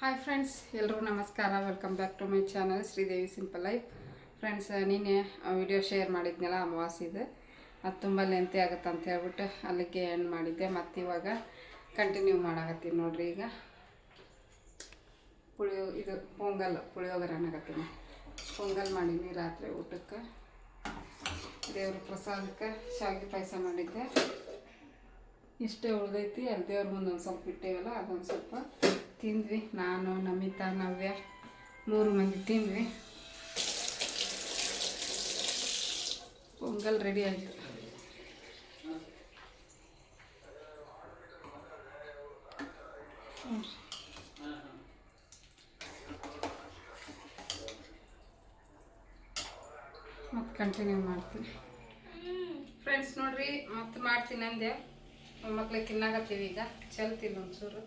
Hi friends, ಎಲ್ರಿಗೂ ನಮಸ್ಕಾರ. Welcome back to my channel Sridevi simple life. Friends, ನೀನೆ video share ಮಾಡಿದ್ನಲ್ಲ ಅಮಾವಾಸ್ಯೆದು, ಅದು ತುಂಬ ಲೆಂತಿ ಆಗುತ್ತೆ ಅಂತ ಹೇಳ್ಬಿಟ್ಟು ಅಲ್ಲಿಗೆ ಎಂಡ್ ಮಾಡಿದ್ದೆ. ಮತ್ತು ಇವಾಗ ಕಂಟಿನ್ಯೂ ಮಾಡಾಕತ್ತೀನಿ ನೋಡ್ರಿ. ಈಗ ಇದು ಪುಳಿಯೋಗರೆ ಅನ್ನಕತ್ತೀನಿ. ಪೊಂಗಲ್ ಮಾಡೀನಿ ರಾತ್ರಿ ಊಟಕ್ಕೆ. ದೇವ್ರ ಪ್ರಸಾದಕ್ಕೆ ಶಾವಿಗೆ ಪಾಯಸ ಮಾಡಿದ್ದೆ. ಇಷ್ಟೇ ಉಳ್ದೈತಿ. ಅಲ್ಲಿ ದೇವ್ರ ಮುಂದೆ ಒಂದು ಸ್ವಲ್ಪ ಇಟ್ಟೇವಲ್ಲ, ಅದೊಂದು ಸ್ವಲ್ಪ ತಿಂದ್ವಿ. ನಾನು, ನಮಿತಾ, ನವ್ಯ 3 ಮಂದಿ ತಿಂದ್ವಿ. ಪೊಂಗಲ್ ರೆಡಿ ಆಯಿತು. ಮತ್ತು ಕಂಟಿನ್ಯೂ ಮಾಡ್ತೀನಿ ಫ್ರೆಂಡ್ಸ್. ನೋಡ್ರಿ, ಮತ್ತೆ ಮಾಡ್ತೀನಿ ಅಂದೆ. ಮಕ್ಳಿಗೆ ತಿನ್ನಾಗತ್ತೀವಿ. ಈಗ ಚೆಲ್ತೀನಿ ಒಂಚೂರು.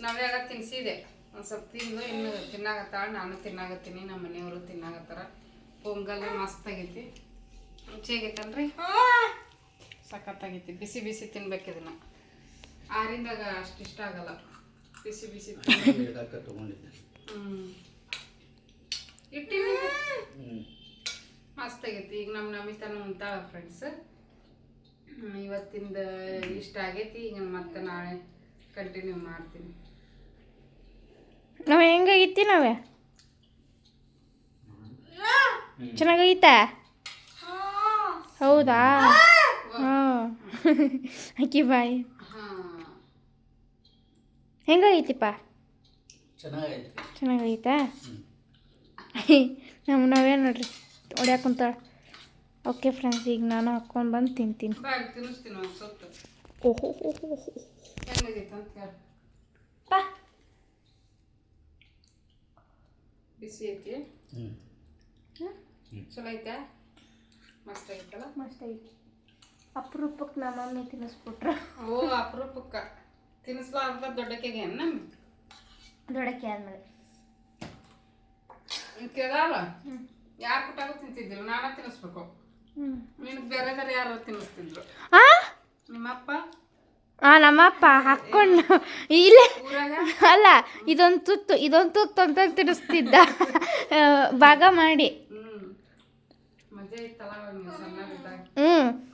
ನಾವ್ಯಾಗ ತಿನ್ಸಿದೆ ಒಂದು ಸ್ವಲ್ಪ ತಿಂದು ಇನ್ನು ತಿನ್ನಾಗತ್ತಾಳ. ನಾನು ತಿನ್ನಾಗತ್ತೀನಿ, ನಮ್ಮ ಮನೆಯವರು ತಿನ್ನಾಗತ್ತಾರ. ಪೊಂಗಲ್ ಮಸ್ತಾಗೈತಿ, ರುಚಿಯಾಗೈತಲ್ರಿ? ಸಖತ್ತಾಗೈತಿ. ಬಿಸಿ ಬಿಸಿ ತಿನ್ಬೇಕು ಇದನ್ನು. ಆರಿಂದಾಗ ಅಷ್ಟು ಇಷ್ಟ ಆಗಲ್ಲ, ಬಿಸಿ ಬಿಸಿ ಇಟ್ಟಿನಿ. ಮಸ್ತಾಗೈತಿ. ಈಗ ನಮ್ಮ ನಮಿತಾನು ಉಂಟಾಳ ಫ್ರೆಂಡ್ಸ್. ಇವತ್ತಿಂದ ಇಷ್ಟ ಆಗೈತಿ. ಈಗ ಮತ್ತೆ ನಾಳೆ ಕಂಟಿನ್ಯೂ ಮಾಡ್ತೀನಿ. ನಾವು ಹೆಂಗಾಗಿತ್ತಿ? ನಾವೇ ಚೆನ್ನಾಗೈತಾ? ಹೌದಾ? ಹಾಂ. ಅಕ್ಕಿ ಬಾಯಿ ಹೆಂಗಾಗೈತಿಪ್ಪ? ಚೆನ್ನಾಗೈತಾ? ನಾವೇ ನೋಡ್ರಿ ಹೊಡ್ಯಾಕ ಕುಂತಾಳ. ಓಕೆ ಫ್ರೆಂಡ್ಸ್, ಈಗ ನಾನು ಹಾಕ್ಕೊಂಡು ಬಂದು ತಿಂತೀನಿ. ಓಹೋ ಪಾ ಬಿಸಿ ಐತಿ. ಚಲೋ ಐತೆ? ಮಸ್ತ್ ಐತಲ್ಲ? ಮಸ್ತ್ ಐತಿ. ಅಪರೂಪಕ್ಕೆ ನಮ್ಮ ಮಮ್ಮಿ ತಿನ್ನಿಸ್ಬಿಟ್ರ. ಓ, ಅಪರೂಪಕ್ಕೆ ತಿನ್ನಿಸ್ಲಾರ್ದ ದೊಡ್ಡಕ್ಕೆಗೆ ದೊಡ್ಡಕ್ಕೆ ಆದ್ಮೇಲೆ ಕೇಳಲ್ಲ. ಯಾರು ಕೊಟ್ಟಾಗ ತಿಂತಿದ್ರು, ನಾನ ತಿನ್ನಿಸ್ಬೇಕು. ನಿನಗೆ ಬೇರೆ ಬೇರೆ ಯಾರು ತಿನ್ನಿಸ್ತಿದ್ರು? ನಿಮ್ಮಪ್ಪ? ನಮ್ಮಪ್ಪ ಹಾಕ್ಕೊಂಡು ಇಲ್ಲೇ ಅಲ್ಲ, ಇದೊಂದು ತುತ್ತು ಅಂತ ತಿನ್ನಿಸ್ತಿದ್ದ ಭಾಗ ಮಾಡಿ.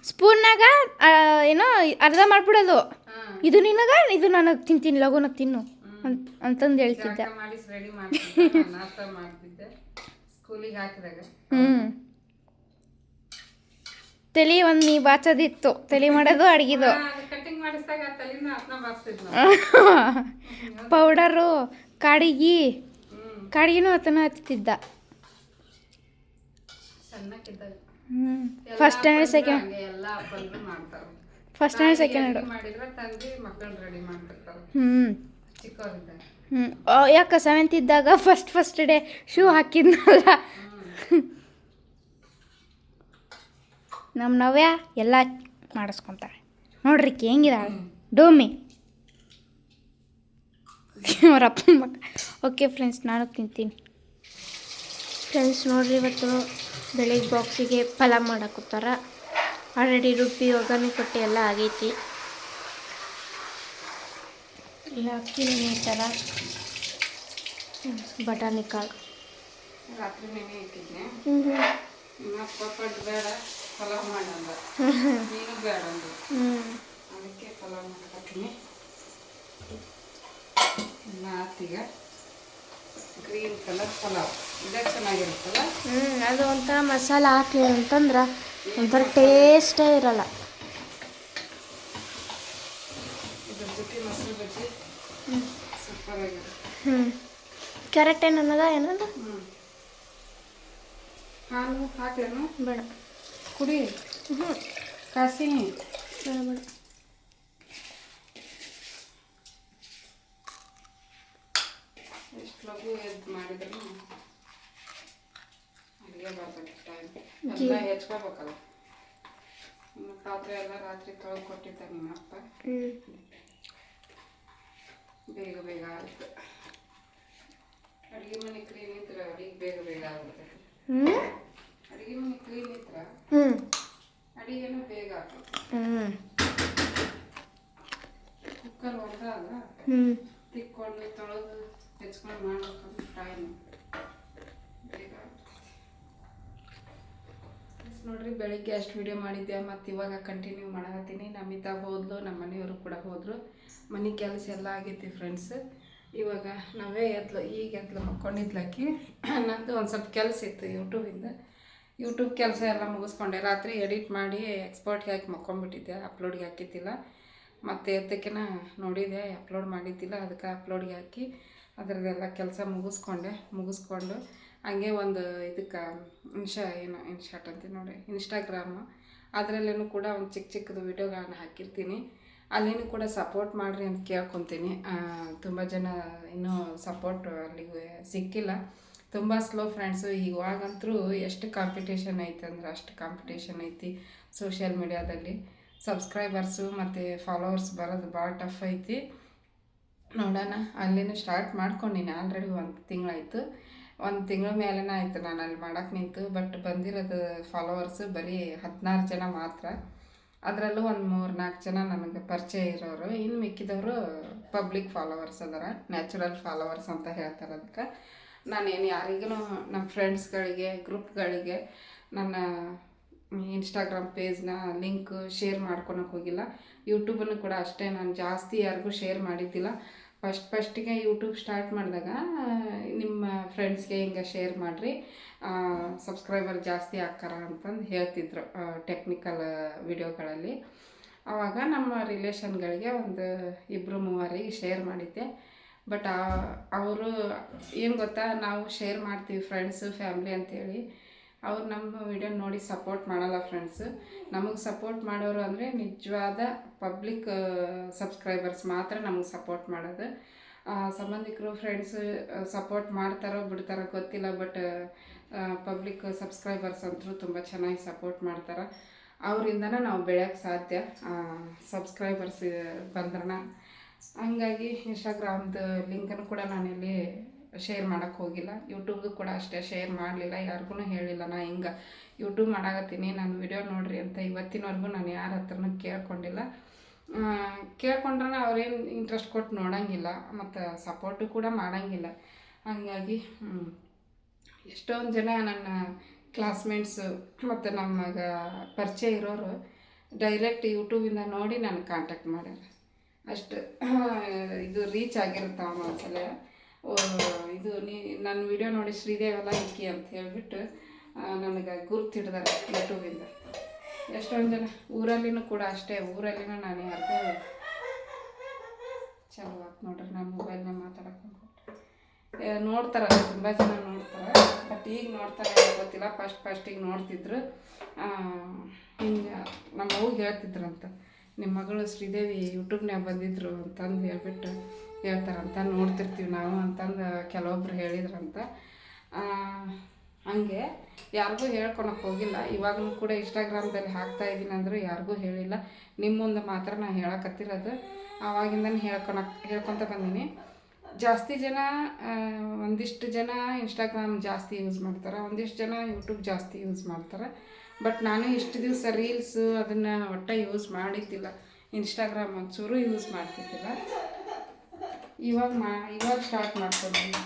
ಸ್ಪೂನ್ನಾಗ ಏನೋ ಅರ್ಧ ಮಾಡ್ಬಿಡೋದು. ಇದು ನಿನಗ, ಇದು ನನಗೆ ತಿಂತೀನಿ, ಲಘುನಾಗ ತಿನ್ನು ಅಂತಂದು ಹೇಳ್ತಿದ್ದ. ತಲೆ ಒಂದು ನೀ ಬಾಚೋದಿತ್ತು, ತಲೆ ಮಾಡೋದು ಅಡ್ಗಿದು. ಪೌಡರು ಕಾಡಿಗಿನೂ ಆತನ ಹಚ್ತಿದ್ದ. ಫಸ್ಟ್ ಸ್ಟ್ಯಾಂಡರ್ಡ್ ಸೆಕೆಂಡ್ ಯಾಕ 7th ಇದ್ದಾಗ ಫಸ್ಟ್ ಡೇ ಶೂ ಹಾಕಿದ್ನಲ್ಲ. ನಮ್ಮ ನವ್ಯ ಎಲ್ಲ ಮಾಡಿಸ್ಕೊತಾಳೆ ನೋಡ್ರಿ. ಹೆಂಗಿದಾಳೆ ಡೋಮಿ ಅವರಪ್ಪ ಮಕ್ಕ. ಓಕೆ ಫ್ರೆಂಡ್ಸ್, ನಾನು ತಿಂತೀನಿ. ಫ್ರೆಂಡ್ಸ್ ನೋಡ್ರಿ, ಇವತ್ತು ಬೆಳಿಗ್ಗೆ ಬಾಕ್ಸಿಗೆ ಪಲಾವ್ ಮಾಡಾಕತ್ತಾರ. ಆಲ್ರೆಡಿ ರುಬ್ಬಿ ಒಗ್ಗರಣೆ ಕೊಟ್ಟು ಎಲ್ಲ ಆಗೈತಿ. ಇಲ್ಲ ಅಕ್ಕಿ ಈ ಥರ ಬಟಾಣಿ ಕಾಳು ರಾತ್ರಿ ನೆನೆ ಇಟ್ಟಿದ್ದೆ. ಬೇಡ ಪಲಾವ್ ಮಾಡಂದ, ನೀನು ಬೇಡ ಅಂದು, ಅದಕ್ಕೆ ಪಲಾವ್ ಮಾಡ್ಕೊತೀನಿ. ನಾತಿಗ ಗ್ರೀನ್ ಕಲರ್ ಪಲಾವ್ ಇದೇ ಚೆನ್ನಾಗಿರುತ್ತಲ್ಲ. ಅದು ಒಂಥರ ಮಸಾಲ ಹಾಕಿ ಅಂತಂದ್ರೆ ಒಂಥರ ಟೇಸ್ಟೇ ಇರಲ್ಲ. ಇದ್ರ ಜೊತೆ ಮೊಸರು ಬಜ್ಜಿ ಸೂಪರ್ ಆಗಿರುತ್ತೆ. ಕ್ಯಾರೆಟ್ ಏನದ ಹಾಲು ಹಾಕ್ಲೇನು? ಬೇಡ, ಕುಡಿ. ಕಾಸಿ ಬೇಡ ಬೇಡ. ಎಷ್ಟು ಲಘು ಎದ್ದು ಮಾಡಿದ್ರು ಅಡುಗೆ ಬರ್ತದೆ. ಟೈಮ್ ಎಲ್ಲ ಹೆಚ್ಕೋಬೇಕಲ್ಲ. ನಿಮ್ಮ ಪಾತ್ರೆ ಎಲ್ಲ ರಾತ್ರಿ ತೊಳೆದು ಕೊಟ್ಟಿದ್ದ ನಿಮ್ಮಪ್ಪ. ಬೇಗ ಬೇಗ ಆಗುತ್ತೆ. ಅಡುಗೆ ಮನೆ ಕ್ಲೀನ್ ಇದ್ರೆ ಅಡುಗೆ ಬೇಗ ಬೇಗ ಆಗುತ್ತೆ. ಅಡುಗೆ ಮನೆ ಕ್ಲೀನ್ ಇದ್ರೆ ಅಡುಗೆನೂ ಬೇಗ ಆಗುತ್ತೆ. ಕುಕ್ಕರ್ ಹೊಡೆದಾಗ ತಿಕ್ಕೊಂಡು ತೊಳೆದು ಹೆಚ್ಕೊಂಡು ಮಾಡ್ಬೇಕಂದ್ರೆ ಟೈಮ್ ಬೇಗ ನೋಡ್ರಿ. ಬೆಳಿಗ್ಗೆ ಅಷ್ಟು ವಿಡಿಯೋ ಮಾಡಿದ್ದೆ, ಮತ್ತು ಇವಾಗ ಕಂಟಿನ್ಯೂ ಮಾಡಕತ್ತೀನಿ. ನಮಿತಾ ಹೋದ್ಲು, ನಮ್ಮ ಮನೆಯವರು ಕೂಡ ಹೋದರು. ಮನೆ ಕೆಲಸ ಎಲ್ಲ ಆಗೈತಿ ಫ್ರೆಂಡ್ಸ್. ಇವಾಗ ನಾವೇ ಈಗ ಎದ್ಲು ಮಕ್ಕೊಂಡಿದ್ಲಾಕಿ. ನಂದು ಒಂದು ಸ್ವಲ್ಪ ಕೆಲಸ ಇತ್ತು ಯೂಟ್ಯೂಬ್ ಕೆಲಸ ಎಲ್ಲ ಮುಗಿಸ್ಕೊಂಡೆ. ರಾತ್ರಿ ಎಡಿಟ್ ಮಾಡಿ ಎಕ್ಸ್ಪೋರ್ಟ್ಗೆ ಹಾಕಿ ಮಕ್ಕೊಂಡ್ಬಿಟ್ಟಿದ್ದೆ, ಅಪ್ಲೋಡ್ಗೆ ಹಾಕಿದ್ದಿಲ್ಲ. ಮತ್ತು ಎದ್ದಕ್ಕೆನ ನೋಡಿದೆ ಅಪ್ಲೋಡ್ ಮಾಡಿದ್ದಿಲ್ಲ, ಅದಕ್ಕೆ ಅಪ್ಲೋಡ್ಗೆ ಹಾಕಿ ಅದರದ್ದೆಲ್ಲ ಕೆಲಸ ಮುಗಿಸ್ಕೊಂಡು ಹಂಗೆ ಒಂದು ಇದಕ್ಕೆ ಇನ್ಸ್ಟಾಟ್ ಅಂತೀನಿ ನೋಡಿ, ಇನ್ಸ್ಟಾಗ್ರಾಮು, ಅದರಲ್ಲೂ ಕೂಡ ಒಂದು ಚಿಕ್ಕದು ವಿಡಿಯೋಗಳನ್ನ ಹಾಕಿರ್ತೀನಿ. ಅಲ್ಲಿನೂ ಕೂಡ ಸಪೋರ್ಟ್ ಮಾಡಿರಿ ಅಂತ ಕೇಳ್ಕೊತೀನಿ. ತುಂಬ ಜನ ಇನ್ನೂ ಸಪೋರ್ಟ್ ಅಲ್ಲಿಗೆ ಸಿಕ್ಕಿಲ್ಲ, ತುಂಬ ಸ್ಲೋ ಫ್ರೆಂಡ್ಸು. ಇವಾಗಂತೂ ಎಷ್ಟು ಕಾಂಪಿಟೇಷನ್ ಐತೆ ಅಂದ್ರೆ ಅಷ್ಟು ಕಾಂಪಿಟೇಷನ್ ಐತಿ ಸೋಷಿಯಲ್ ಮೀಡ್ಯಾದಲ್ಲಿ. ಸಬ್ಸ್ಕ್ರೈಬರ್ಸು ಮತ್ತು ಫಾಲೋವರ್ಸ್ ಬರೋದು ಭಾಳ ಟಫ್ ಐತಿ. ನೋಡೋಣ, ಅಲ್ಲಿನೂ ಸ್ಟಾರ್ಟ್ ಮಾಡ್ಕೊಂಡಿನಿ. ಆಲ್ರೆಡಿ 1 ತಿಂಗಳಾಯಿತು, 1 ತಿಂಗಳ ಮೇಲೇ ಆಯಿತು ನಾನು ಅಲ್ಲಿ ಮಾಡೋಕ್ಕೆ ನಿಂತು. ಬಟ್ ಬಂದಿರೋದು ಫಾಲೋವರ್ಸು ಬರೀ 16 ಜನ ಮಾತ್ರ. ಅದರಲ್ಲೂ ಒಂದು 3-4 ಜನ ನನಗೆ ಪರಿಚಯ ಇರೋರು, ಇನ್ನು ಮಿಕ್ಕಿದವರು ಪಬ್ಲಿಕ್ ಫಾಲೋವರ್ಸ್ ಅದಾರ, ನ್ಯಾಚುರಲ್ ಫಾಲೋವರ್ಸ್ ಅಂತ ಹೇಳ್ತಾರೆ. ಅದಕ್ಕೆ ನಾನೇನು ಯಾರಿಗೂ ನಮ್ಮ ಫ್ರೆಂಡ್ಸ್ಗಳಿಗೆ, ಗ್ರೂಪ್ಗಳಿಗೆ ನನ್ನ ಇನ್ಸ್ಟಾಗ್ರಾಮ್ ಪೇಜ್ನ ಲಿಂಕ್ ಶೇರ್ ಮಾಡ್ಕೊಳಕ್ಕೆ ಹೋಗಿಲ್ಲ. ಯೂಟ್ಯೂಬನ್ನು ಕೂಡ ಅಷ್ಟೇ, ನಾನು ಜಾಸ್ತಿ ಯಾರಿಗೂ ಶೇರ್ ಮಾಡಿದ್ದಿಲ್ಲ. ಫಸ್ಟಿಗೆ ಯೂಟ್ಯೂಬ್ ಸ್ಟಾರ್ಟ್ ಮಾಡಿದಾಗ ನಿಮ್ಮ ಫ್ರೆಂಡ್ಸ್ಗೆ ಹಿಂಗೆ ಶೇರ್ ಮಾಡಿರಿ, ಸಬ್ಸ್ಕ್ರೈಬರ್ ಜಾಸ್ತಿ ಆಕ್ಕಾರ ಅಂತಂದು ಹೇಳ್ತಿದ್ರು ಟೆಕ್ನಿಕಲ್ ವಿಡಿಯೋಗಳಲ್ಲಿ. ಆವಾಗ ನಮ್ಮ ರಿಲೇಷನ್ಗಳಿಗೆ ಒಂದು 2-3 ಶೇರ್ ಮಾಡಿದ್ದೆ. ಬಟ್ ಅವರು ಏನು ಗೊತ್ತಾ, ನಾವು ಶೇರ್ ಮಾಡ್ತೀವಿ ಫ್ರೆಂಡ್ಸು ಫ್ಯಾಮ್ಲಿ ಅಂತೇಳಿ, ಅವ್ರು ನಮ್ಮ ವಿಡಿಯೋ ನೋಡಿ ಸಪೋರ್ಟ್ ಮಾಡಲ್ಲ ಫ್ರೆಂಡ್ಸು. ನಮಗೆ ಸಪೋರ್ಟ್ ಮಾಡೋರು ಅಂದರೆ ನಿಜವಾದ ಪಬ್ಲಿಕ್ ಸಬ್ಸ್ಕ್ರೈಬರ್ಸ್ ಮಾತ್ರ ನಮಗೆ ಸಪೋರ್ಟ್ ಮಾಡೋದು. ಸಂಬಂಧಿಕರು ಫ್ರೆಂಡ್ಸು ಸಪೋರ್ಟ್ ಮಾಡ್ತಾರೋ ಬಿಡ್ತಾರೋ ಗೊತ್ತಿಲ್ಲ, ಬಟ್ ಪಬ್ಲಿಕ್ ಸಬ್ಸ್ಕ್ರೈಬರ್ಸ್ ಅಂತೂ ತುಂಬ ಚೆನ್ನಾಗಿ ಸಪೋರ್ಟ್ ಮಾಡ್ತಾರೆ. ಅವರಿಂದನೇ ನಾವು ಬೆಳೆಯೋಕ್ಕೆ ಸಾಧ್ಯ, ಸಬ್ಸ್ಕ್ರೈಬರ್ಸ್ ಬಂದ್ರೆ. ಹಂಗಾಗಿ ಇನ್ಸ್ಟಾಗ್ರಾಮ್ದು ಲಿಂಕನ್ನು ಕೂಡ ನಾನಿಲ್ಲಿ ಶೇರ್ ಮಾಡೋಕ್ಕೆ ಹೋಗಿಲ್ಲ. ಯೂಟ್ಯೂಬ್ದು ಕೂಡ ಅಷ್ಟೇ ಶೇರ್ ಮಾಡಲಿಲ್ಲ, ಯಾರಿಗೂ ಹೇಳಿಲ್ಲ. ನಾ ಹಿಂಗೆ ಯೂಟ್ಯೂಬ್ ಮಾಡಾಕತ್ತೀನಿ, ನಾನು ವಿಡಿಯೋ ನೋಡಿರಿ ಅಂತ ಇವತ್ತಿನವರೆಗೂ ನಾನು ಯಾರ ಹತ್ರನೂ ಕೇಳ್ಕೊಂಡ್ರೆ ಅವ್ರೇನು ಇಂಟ್ರೆಸ್ಟ್ ಕೊಟ್ಟು ನೋಡೋಂಗಿಲ್ಲ, ಮತ್ತು ಸಪೋರ್ಟು ಕೂಡ ಮಾಡೋಂಗಿಲ್ಲ. ಹಾಗಾಗಿ ಎಷ್ಟೊಂದು ಜನ ನನ್ನ ಕ್ಲಾಸ್ಮೇಟ್ಸು ಮತ್ತು ನಮಗೆ ಪರಿಚಯ ಇರೋರು ಡೈರೆಕ್ಟ್ ಯೂಟ್ಯೂಬಿಂದ ನೋಡಿ ನನಗೆ ಕಾಂಟ್ಯಾಕ್ಟ್ ಮಾಡ್ಯಾರ. ಅಷ್ಟು ಇದು ರೀಚ್ ಆಗಿರುತ್ತೆ ಒಂದ್ಸಲ. ಇದು ನನ್ನ ವಿಡಿಯೋ ನೋಡಿ ಶ್ರೀದೇವಲ್ಲ ಈಕಿ ಅಂತ ಹೇಳ್ಬಿಟ್ಟು ನನಗೆ ಗುರ್ತು ಹಿಡ್ದಾರೆ ಯೂಟ್ಯೂಬಿಂದ. ಎಷ್ಟೊಂದು ಜನ ಊರಲ್ಲಿನೂ ಕೂಡ ಅಷ್ಟೇ, ಊರಲ್ಲಿನೂ ನಾನು ಯಾರಿಗೂ ಚಲೋ ಆಯ್ತು ನೋಡ್ರಿ, ನಾನು ಮೊಬೈಲ್ನಾಗ ಮಾತಾಡೋಕೆ ನೋಡ್ತಾರೆ, ತುಂಬ ಜನ ನೋಡ್ತಾರೆ. ಬಟ್ ಈಗ ನೋಡ್ತಾರೆ ಗೊತ್ತಿಲ್ಲ, ಫಸ್ಟಿಗೆ ನೋಡ್ತಿದ್ರು. ಹಿಂಗೆ ನಮ್ಮ ಅವ್ಗೆ ಹೇಳ್ತಿದ್ರಂತ, ನಿಮ್ಮ ಮಗಳು ಶ್ರೀದೇವಿ ಯೂಟ್ಯೂಬ್ನಾಗ ಬಂದಿದ್ರು ಅಂತಂದು ಹೇಳ್ಬಿಟ್ಟು ಹೇಳ್ತಾರಂತ, ನೋಡ್ತಿರ್ತೀವಿ ನಾವು ಅಂತಂದು ಕೆಲವೊಬ್ರು ಹೇಳಿದ್ರಂತ. ಹಂಗೆ ಯಾರಿಗೂ ಹೇಳ್ಕೊಳಕ್ಕೆ ಹೋಗಿಲ್ಲ. ಇವಾಗಲೂ ಕೂಡ ಇನ್ಸ್ಟಾಗ್ರಾಮ್ದಲ್ಲಿ ಹಾಕ್ತಾಯಿದ್ದೀನಿ ಅಂದರೂ ಯಾರಿಗೂ ಹೇಳಿಲ್ಲ. ನಿಮ್ಮ ಮುಂದೆ ಮಾತ್ರ ನಾನು ಹೇಳಕತ್ತಿರೋದು. ಆವಾಗಿಂದನೇ ಹೇಳ್ಕೊತ ಬಂದೀನಿ. ಜಾಸ್ತಿ ಜನ ಒಂದಿಷ್ಟು ಜನ ಇನ್ಸ್ಟಾಗ್ರಾಮ್ ಜಾಸ್ತಿ ಯೂಸ್ ಮಾಡ್ತಾರೆ, ಒಂದಿಷ್ಟು ಜನ ಯೂಟ್ಯೂಬ್ ಜಾಸ್ತಿ ಯೂಸ್ ಮಾಡ್ತಾರೆ. ಬಟ್ ನಾನು ಇಷ್ಟು ದಿವಸ ರೀಲ್ಸು ಅದನ್ನು ಒಟ್ಟು ಯೂಸ್ ಮಾಡಿದ್ದಿಲ್ಲ, ಇನ್ಸ್ಟಾಗ್ರಾಮ್ ಒಂಚೂರು ಯೂಸ್ ಮಾಡ್ತಿದ್ದಿಲ್ಲ. ಇವಾಗ ಸ್ಟಾರ್ಟ್ ಮಾಡ್ಕೊಂಡಿದ್ದೀನಿ.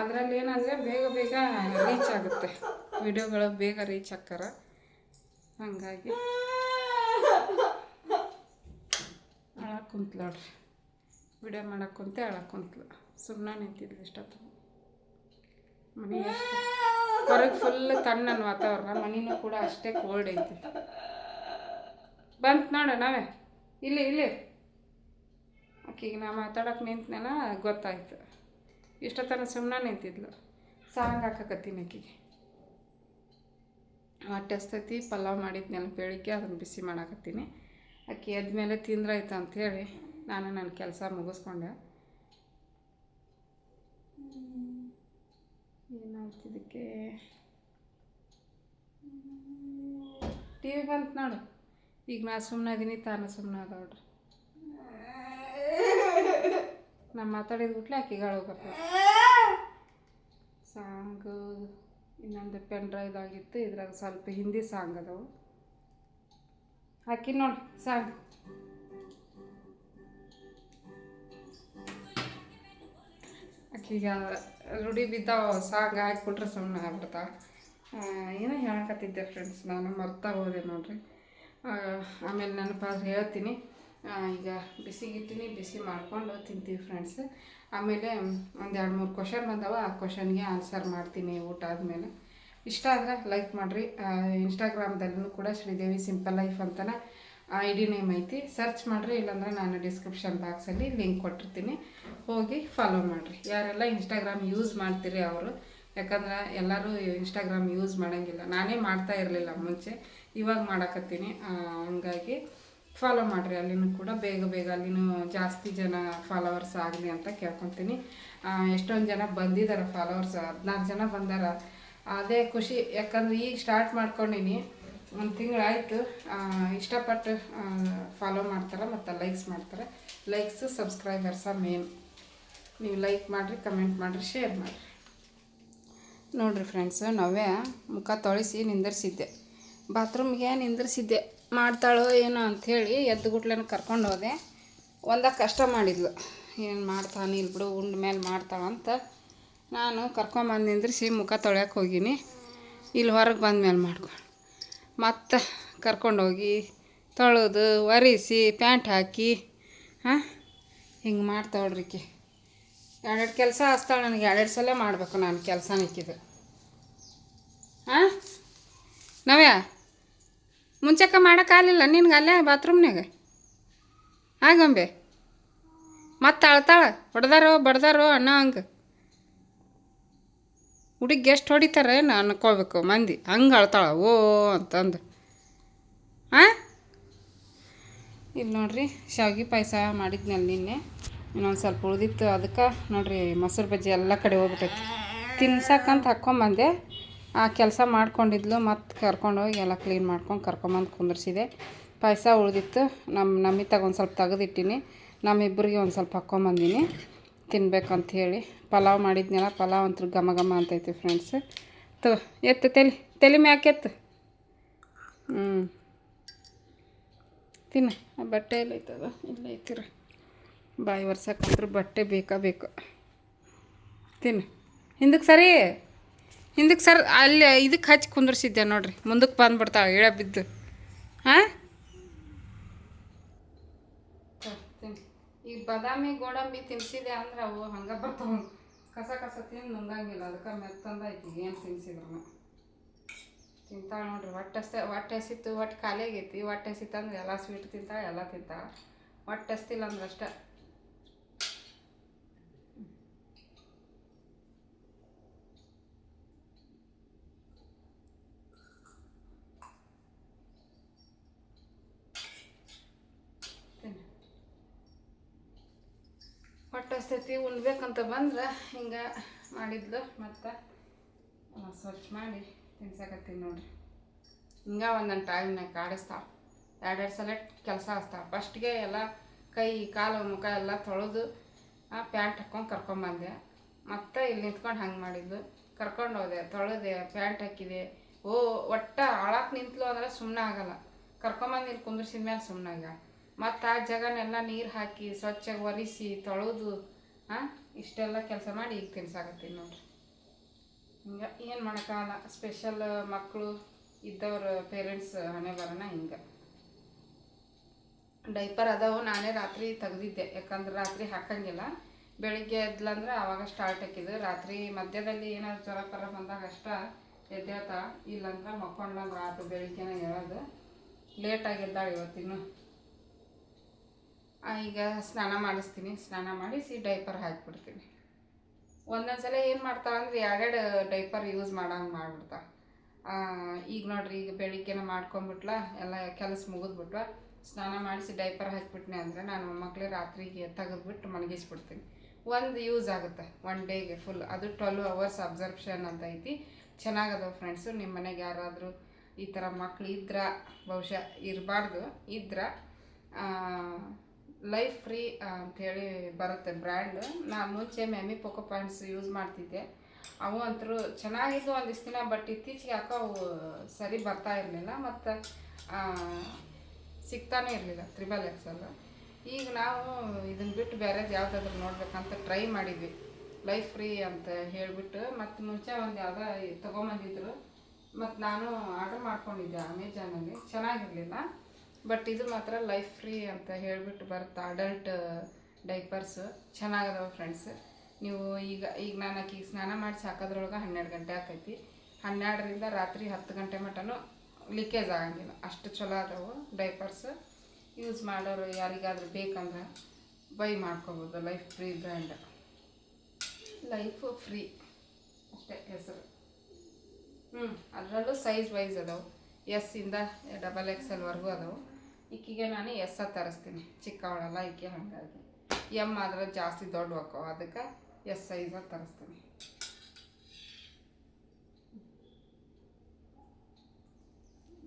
ಅದರಲ್ಲಿ ಏನಂದರೆ ಬೇಗ ರೀಚ್ ಆಗುತ್ತೆ, ವಿಡಿಯೋಗಳು ಬೇಗ ರೀಚ್ ಆಕ್ಕಾರ. ಹಾಗಾಗಿ ಅಳಕ್ಕುಂತ್ಲು ನೋಡ್ರಿ, ವಿಡಿಯೋ ಮಾಡಕ್ಕಂತೆ ಅಳಕ್ಕುಂತ್ಲು, ಸುಮ್ಮನೆ ನಿಂತಿದ್ಲು ಇಷ್ಟೊತ್ತು. ಮನೆ ಅಷ್ಟೇ ಹೊರಗೆ ಫುಲ್ ತಣ್ಣನ ವಾತಾವರಣ, ಮನೆಯೂ ಕೂಡ ಅಷ್ಟೇ ಕೋಲ್ಡ್ ಐತಿ. ಬಂತು ನೋಡ ನಾವೇ ಇಲ್ಲಿ ಆಕೆಗೆ ನಾ ಮಾತಾಡೋಕೆ ನಿಂತನೇನ ಗೊತ್ತಾಯ್ತು. ಇಷ್ಟೊತ್ತನ ಸುಮ್ಮನೆ ನಿಂತಿದ್ಲು, ಸಾಂಗ್ ಹಾಕಕತ್ತೀನಿ ಆಕೆಗೆ. ಹೊಟ್ಟೆ ಹಸ್ತೈತಿ, ಪಲಾವ್ ಮಾಡಿದ್ನೆಲ್ಲ ಬೆಳಿಗ್ಗೆ ಅದನ್ನು ಬಿಸಿ ಮಾಡಾಕತ್ತೀನಿ. ಆಕೆ ಎದ್ಮೇಲೆ ತಿಂದ್ರಾಯ್ತು ಅಂಥೇಳಿ ನಾನು ನನ್ನ ಕೆಲಸ ಮುಗಿಸ್ಕೊಂಡೆ. ಏನಾಯ್ತು ಇದಕ್ಕೆ, ಟಿ ವಿ ಬಂತು ನೋಡು. ಈಗ ನಾ ಸುಮ್ಮನೆ ಅದೀನಿ, ತಾನು ಸುಮ್ಮನೆ ಅದ ನೋಡ್ರಿ. ನಾ ಮಾತಾಡಿದ ಬಿಟ್ಲೆ ಆಕೆಗೆ ಹೋಗತ್ತೆ. ಸಾಂಗು ಇನ್ನೊಂದು ಪೆನ್ ಡ್ರೈವ್ದಾಗಿತ್ತು, ಇದ್ರಾಗ ಸ್ವಲ್ಪ ಹಿಂದಿ ಸಾಂಗ್ ಅದಾವು, ಹಾಕಿ ನೋಡಿ ಸಾಂಗ್. ಈಗ ರೂಢಿ ಬಿದ್ದಾವ ಸಾಂಗ್ ಹಾಕ್ಬಿಟ್ರೆ ಸುಮ್ಮನೆ ಆಗ್ಬಿಡ್ತಾವೆ. ಏನೋ ಹೇಳಕತ್ತಿದ್ದೆ ಫ್ರೆಂಡ್ಸ್, ನಾನು ಮರ್ತಾ ಹೋದೆ ನೋಡ್ರಿ. ಆಮೇಲೆ ನೆನಪಾದ್ರೆ ಹೇಳ್ತೀನಿ. ಈಗ ಬಿಸಿಗಿಟ್ಟಿನಿ, ಬಿಸಿ ಮಾಡ್ಕೊಂಡು ತಿಂತೀವಿ ಫ್ರೆಂಡ್ಸ್. ಆಮೇಲೆ ಒಂದು 2-3 ಕ್ವಶನ್ ಬಂದಾವ, ಆ ಕ್ವಶನ್ಗೆ ಆನ್ಸರ್ ಮಾಡ್ತೀನಿ ಊಟ ಆದಮೇಲೆ. ಇಷ್ಟ ಆದರೆ ಲೈಕ್ ಮಾಡಿರಿ. ಇನ್ಸ್ಟಾಗ್ರಾಮ್ದಲ್ಲೂ ಕೂಡ ಶ್ರೀದೇವಿ ಸಿಂಪಲ್ ಲೈಫ್ ಅಂತಲೇ ID ನೇಮ್ ಐತಿ, ಸರ್ಚ್ ಮಾಡಿರಿ. ಇಲ್ಲಾಂದ್ರೆ ನಾನು ಡಿಸ್ಕ್ರಿಪ್ಷನ್ ಬಾಕ್ಸಲ್ಲಿ ಲಿಂಕ್ ಕೊಟ್ಟಿರ್ತೀನಿ, ಹೋಗಿ ಫಾಲೋ ಮಾಡಿರಿ. ಯಾರೆಲ್ಲ ಇನ್ಸ್ಟಾಗ್ರಾಮ್ ಯೂಸ್ ಮಾಡ್ತೀರಿ ಅವರು, ಯಾಕಂದ್ರೆ ಎಲ್ಲರೂ ಇನ್ಸ್ಟಾಗ್ರಾಮ್ ಯೂಸ್ ಮಾಡೋಂಗಿಲ್ಲ. ನಾನೇ ಮಾಡ್ತಾ ಇರಲಿಲ್ಲ ಮುಂಚೆ, ಇವಾಗ ಮಾಡಕತ್ತೀನಿ. ಹಂಗಾಗಿ ಫಾಲೋ ಮಾಡಿರಿ. ಅಲ್ಲಿನೂ ಕೂಡ ಬೇಗ ಅಲ್ಲಿನೂ ಜಾಸ್ತಿ ಜನ ಫಾಲೋವರ್ಸ್ ಆಗಲಿ ಅಂತ ಕೇಳ್ಕೊತೀನಿ. ಎಷ್ಟೊಂದು ಜನ ಬಂದಿದ್ದಾರೆ ಫಾಲೋವರ್ಸ್, 14 ಜನ ಬಂದಾರ. ಅದೇ ಖುಷಿ, ಯಾಕಂದ್ರೆ ಈಗ ಸ್ಟಾರ್ಟ್ ಮಾಡ್ಕೊಂಡೀನಿ, 1 ತಿಂಗಳಾಯಿತು. ಇಷ್ಟಪಟ್ಟು ಫಾಲೋ ಮಾಡ್ತಾರೆ ಮತ್ತು ಲೈಕ್ಸ್ ಮಾಡ್ತಾರೆ. Likes subscribers main. ನೀವು ಲೈಕ್ ಮಾಡಿರಿ, ಕಮೆಂಟ್ ಮಾಡಿರಿ, ಶೇರ್ ಮಾಡಿರಿ. ನೋಡಿರಿ ಫ್ರೆಂಡ್ಸು, ನವ್ಯ ಮುಖ ತೊಳಿಸಿ ನಿಂದಿರ್ಸಿದ್ದೆ, ಬಾತ್ರೂಮ್ಗೆ ನಿಂದಿರ್ಸಿದ್ದೆ. ಮಾಡ್ತಾಳೋ ಏನೋ ಅಂಥೇಳಿ ಎದ್ದುಗುಟ್ಲನ್ನು ಕರ್ಕೊಂಡು ಹೋದೆ. ಕಷ್ಟ ಮಾಡಿದ್ಲು, ಏನು ಮಾಡ್ತಾನೆ ಇಲ್ಲಿ ಬಿಡು, ಉಂಡ ಮೇಲೆ ಮಾಡ್ತಾಳಂತ ನಾನು ಕರ್ಕೊಂಬಂದು ನಿಂದ್ರಿಸಿ ಮುಖ ತೊಳ್ಯಕ್ಕೆ ಹೋಗೀನಿ. ಇಲ್ಲಿ ಹೊರಗೆ ಬಂದಮೇಲೆ ಮಾಡ್ಕೊಂಡು ಮತ್ತು ಕರ್ಕೊಂಡೋಗಿ ತೊಳೆದು ಒರೆಸಿ ಪ್ಯಾಂಟ್ ಹಾಕಿ ಹಿಂಗೆ ಮಾಡ್ತಾಳ್ರಿಕೆ. 2 ಕೆಲಸ ಹಚ್ತಾಳೆ ನನಗೆ. 2 ಸಲ ಮಾಡಬೇಕು ನಾನು ಕೆಲಸ ನಿಕ್ಕಿದ್ದು. ನವ್ಯ, ಮುಂಚೆಕ ಮಾಡೋಕ್ಕಾಗಲಿಲ್ಲ ನಿನ್ಗೆ ಅಲ್ಲೇ ಬಾತ್ರೂಮ್ನಾಗ? ಗೊಂಬೆ ಮತ್ತೆ ಅಳ್ತಾಳೆ, ಬಡ್ದಾರೋ ಅನ್ನೋ ಹಂಗೆ. ಹುಡುಗಿ ಎಷ್ಟು ಹೊಡಿತಾರೆ ಅನ್ಕೋಬೇಕು ಮಂದಿ, ಹಂಗೆ ಅಳ್ತಾಳೆ ಓ ಅಂತಂದು. ಇಲ್ಲಿ ನೋಡ್ರಿ, ಶಾವಿಗೆ ಪಾಯಸ ಮಾಡಿದ್ನಲ್ಲ ನಿನ್ನೆ, ಇನ್ನೊಂದು ಸ್ವಲ್ಪ ಉಳಿದಿತ್ತು. ಅದಕ್ಕೆ ನೋಡ್ರಿ ಮೊಸರು ಬಜ್ಜಿ ಎಲ್ಲ ಕಡೆ ಹೋಗ್ಬಿಟ್ಟೈತಿ. ತಿನ್ಸಕ್ಕಂತ ಹಾಕ್ಕೊಂಬಂದೆ. ಆ ಕೆಲಸ ಮಾಡ್ಕೊಂಡಿದ್ಲು, ಮತ್ತು ಕರ್ಕೊಂಡೋಗಿ ಎಲ್ಲ ಕ್ಲೀನ್ ಮಾಡ್ಕೊಂಡು ಕರ್ಕೊಂಬಂದು ಕುಂದಿರ್ಸಿದೆ. ಪಾಯಸ ಉಳಿದಿತ್ತು, ನಮ್ಮಿತ್ತಾಗ ಒಂದು ಸ್ವಲ್ಪ ತೆಗೆದಿಟ್ಟಿನಿ. ನಮ್ಮಿಬ್ಬರಿಗೆ ಒಂದು ಸ್ವಲ್ಪ ಹಾಕ್ಕೊಂಬಂದಿನಿ ತಿನ್ಬೇಕಂತ ಹೇಳಿ. ಪಲಾವ್ ಮಾಡಿದ್ನಲ್ಲ, ಪಲಾವ್ ಅಂತೂ ಘಮ ಅಂತೈತಿ ಫ್ರೆಂಡ್ಸ್. ಎತ್ತು ತಲೆ ಮ್ಯಾಕೆತ್ತು. ತಿನ್ನ. ಆ ಬಟ್ಟೆ ಎಲ್ಲ ಐತದ, ಇಲ್ಲ ಐತಿರ. ಬಾಯಿ ಒರ್ಸಕ್ಕಂದ್ರೆ ಬಟ್ಟೆ ಬೇಕು. ತಿನ್ನು. ಹಿಂದಕ್ಕೆ ಸರ್ ಅಲ್ಲಿ ಇದಕ್ಕೆ ಹಚ್ಚಿ ಕುಂದ್ರಿಸಿದ್ದೆ ನೋಡ್ರಿ, ಮುಂದಕ್ಕೆ ಬಂದುಬಿಡ್ತಾಳೆ ಇಳ ಬಿದ್ದು. ಈಗ ಬಾದಾಮಿ ಗೋಡಂಬಿ ತಿನ್ನಿಸಿದೆ ಅಂದ್ರೆ ಅವು ಹಂಗೆ ಬರ್ತಾವೆ, ಕಸ ತಿಂದು ನುಂಗಂಗಿಲ್ಲ. ಅದಕ್ಕೆ ಮೆತ್ತಂದೈತಿ ಏನು ತಿನ್ನಿಸಿದ್ರು ತಿಂತಾಳೆ ನೋಡ್ರಿ. ಹೊಟ್ಟೆ ಹಸಿತ್ತು, ಹೊಟ್ಟೆ ಖಾಲಿ ಆಗೈತಿ. ಹೊಟ್ಟೆ ಹಸಿತ್ತು ಅಂದ್ರೆ ಎಲ್ಲ ಸ್ವೀಟ್ ತಿಂತಾಳೆ, ಎಲ್ಲ ತಿಂತಾಳೆ. ಹೊಟ್ಟೆ ಹಸ್ತಿಲ್ಲ ಅಂದ್ರೆ ಅಷ್ಟೇ. ಹೊಟ್ಟೆ ಹಸ್ತೈತಿ ಉಣ್ಬೇಕಂತ ಬಂದ್ರೆ ಹಿಂಗೆ ಮಾಡಿದ್ಲು. ಮತ್ತು ಸ್ವಚ್ಛ ಮಾಡಿ ತಿನ್ಸಕತ್ತೀನಿ ನೋಡ್ರಿ. ಹಿಂಗೆ ಒಂದೊಂದು ಟೈಮ್ನಾಗ ಕಾಡಿಸ್ತಾವೆ. 2 ಸಲ ಕೆಲಸ ಹಚ್ತಾವೆ. ಫಸ್ಟ್ಗೆ ಎಲ್ಲ ಕೈ ಕಾಲು ಮುಖ ಎಲ್ಲ ತೊಳೆದು ಪ್ಯಾಂಟ್ ಹಾಕ್ಕೊಂಡು ಕರ್ಕೊಂಬಂದೆ. ಮತ್ತು ಇಲ್ಲಿ ನಿಂತ್ಕೊಂಡು ಹಂಗೆ ಮಾಡಿದ್ಲು. ಕರ್ಕೊಂಡು ಹೋದೆ, ತೊಳೆದೆ, ಪ್ಯಾಂಟ್ ಹಾಕಿದೆ. ಒಟ್ಟು ಆಳಕ್ಕೆ ನಿಂತಲು ಅಂದ್ರೆ ಸುಮ್ಮನೆ ಆಗಲ್ಲ. ಕರ್ಕೊಂಬಂದು ಇಲ್ಲಿ ಕುಂದ್ರಿಸಿದ ಮೇಲೆ ಸುಮ್ಮನಾಗ ಮತ್ತು ಆ ಜಾಗನೆಲ್ಲ ನೀರು ಹಾಕಿ ಸ್ವಚ್ಛಗೆ ಒರೆಸಿ ತೊಳೆದು ಇಷ್ಟೆಲ್ಲ ಕೆಲಸ ಮಾಡಿ ಈಗ ತಿನ್ಸಾಕತ್ತೀನಿ ನೋಡ್ರಿ. ಹಿಂಗೆ ಏನು ಮಾಡೋಕ್ಕಾಗಲ್ಲ. ಸ್ಪೆಷಲ್ ಮಕ್ಕಳು ಇದ್ದವ್ರ ಪೇರೆಂಟ್ಸ್ ಹಣೆ ಬರೋಣ ಹಿಂಗೆ. ಡೈಪರ್ ಅದಾವು, ನಾನೇ ರಾತ್ರಿ ತೆಗ್ದಿದ್ದೆ. ಯಾಕಂದ್ರೆ ರಾತ್ರಿ ಹಾಕಂಗಿಲ್ಲ. ಬೆಳಿಗ್ಗೆ ಎದ್ಲಂದ್ರೆ ಆವಾಗ ಸ್ಟಾರ್ಟ್ ಹಾಕಿದ್ದು. ರಾತ್ರಿ ಮಧ್ಯದಲ್ಲಿ ಏನಾದ್ರು ಜ್ವರ ಪರ ಬಂದಾಗ ಅಷ್ಟೇ ಎದ್ದೇಳ್ತಾ, ಇಲ್ಲಂದ್ರೆ ಮಕ್ಕೊಂಡ್ಲಂದ್ರೆ ಆತು ಬೆಳಿಗ್ಗೆನ ಹೇಳೋದು. ಲೇಟಾಗಿ ಎದ್ದಾಳೆ ಇವತ್ತಿನ್ನು. ಈಗ ಸ್ನಾನ ಮಾಡಿಸ್ತೀನಿ. ಸ್ನಾನ ಮಾಡಿಸಿ ಡೈಪರ್ ಹಾಕಿಬಿಡ್ತೀನಿ. ಒಂದೊಂದು ಸಲ ಏನು ಮಾಡ್ತಾಳಂದ್ರೆ 2 ಡೈಪರ್ ಯೂಸ್ ಮಾಡೋಂಗೆ ಮಾಡಿಬಿಡ್ತಾ. ಈಗ ನೋಡ್ರಿ, ಈಗ ಬೆಳಿಗ್ಗೆನ ಮಾಡ್ಕೊಂಬಿಟ್ಲ, ಎಲ್ಲ ಕೆಲಸ ಮುಗಿದ್ಬಿಟ್ವ, ಸ್ನಾನ ಮಾಡಿಸಿ ಡೈಪರ್ ಹಾಕಿಬಿಟ್ನೆ ಅಂದರೆ ನಾನು ಮಕ್ಕಳೇ ರಾತ್ರಿಗೆ ತೆಗೆದ್ಬಿಟ್ಟು ಮಲಗಿಸ್ಬಿಡ್ತೀನಿ. ಒಂದು ಯೂಸ್ ಆಗುತ್ತೆ 1 ಡೇಗೆ ಫುಲ್. ಅದು 12 hours ಅಬ್ಸರ್ಪ್ಷನ್ ಅಂತ ಐತಿ. ಚೆನ್ನಾಗದ ಫ್ರೆಂಡ್ಸು. ನಿಮ್ಮ ಮನೆಗೆ ಯಾರಾದರೂ ಈ ಥರ ಮಕ್ಳು ಇದ್ರೆ, ಬಹುಶಃ ಇರಬಾರ್ದು, ಇದ್ರೆ ಲೈಫ್ ಫ್ರೀ ಅಂಥೇಳಿ ಬರುತ್ತೆ ಬ್ರ್ಯಾಂಡ್. ನಾನು ಮುಂಚೆ ಮ್ಯಾಮಿ ಪೊಕೊ ಪಾಯಿಂಟ್ಸ್ ಯೂಸ್ ಮಾಡ್ತಿದ್ದೆ. ಅವು ಅಂತರೂ ಚೆನ್ನಾಗಿದ್ದು ಒಂದಿಷ್ಟು ದಿನ. ಬಟ್ ಇತ್ತೀಚೆಗೆ ಯಾಕೋ ಅವು ಸರಿ ಬರ್ತಾ ಇರಲಿಲ್ಲ, ಮತ್ತು ಸಿಗ್ತಾನೆ ಇರಲಿಲ್ಲ XXL. ಈಗ ನಾವು ಇದನ್ನು ಬಿಟ್ಟು ಬೇರೆದು ಯಾವುದಾದ್ರೂ ನೋಡ್ಬೇಕಂತ ಟ್ರೈ ಮಾಡಿದ್ವಿ. ಲೈಫ್ ಫ್ರೀ ಅಂತ ಹೇಳಿಬಿಟ್ಟು ಮತ್ತು ಮುಂಚೆ ಒಂದು ಯಾವುದೋ ತೊಗೊಂಬಂದಿದ್ರು ಮತ್ತು ನಾನು ಆರ್ಡ್ರ್ ಮಾಡ್ಕೊಂಡಿದ್ದೆ ಅಮೆಜಾನಲ್ಲಿ, ಚೆನ್ನಾಗಿರಲಿಲ್ಲ. ಬಟ್ ಇದು ಮಾತ್ರ ಲೈಫ್ ಫ್ರೀ ಅಂತ ಹೇಳಿಬಿಟ್ಟು ಬರುತ್ತೆ. ಅಡಲ್ಟ್ ಡೈಪರ್ಸ್ ಚೆನ್ನಾಗದವ ಫ್ರೆಂಡ್ಸ್. ನೀವು ಈಗ ನಾನು ಆಕಿಗೆ ಸ್ನಾನ ಮಾಡಿಸಿ ಹಾಕೋದ್ರೊಳಗೆ 12 ಗಂಟೆ ಆಕೈತಿ. 12ರಿಂದ ರಾತ್ರಿ 10 ಗಂಟೆ ಮಟನೂ ಲೀಕೇಜ್ ಆಗಂಗಿಲ್ಲ, ಅಷ್ಟು ಚಲೋ ಅದಾವು ಡೈಪರ್ಸ್. ಯೂಸ್ ಮಾಡೋರು ಯಾರಿಗಾದ್ರೂ ಬೇಕಂದ್ರೆ ಬೈ ಮಾಡ್ಕೋಬೋದು. Life free brand, life free ಅಷ್ಟೇ ಹೆಸರು. ಅದರಲ್ಲೂ ಸೈಜ್ ವೈಸ್ ಅದಾವೆ, ಎಸ್ಸಿಂದ XXL ಅದಾವೆ. ಈಕಿಗೆ ನಾನು ಎಸ್ ತರಿಸ್ತೀನಿ, ಚಿಕ್ಕವಳೆಲ್ಲ ಈಕೆ. ಹಾಗಾಗಿ ಎಮ್ ಆದ್ರೆ ಜಾಸ್ತಿ ದೊಡ್ಡ ಹಾಕೋ, ಅದಕ್ಕೆ ಎಸ್ ಸೈಜ ತರಿಸ್ತೀನಿ.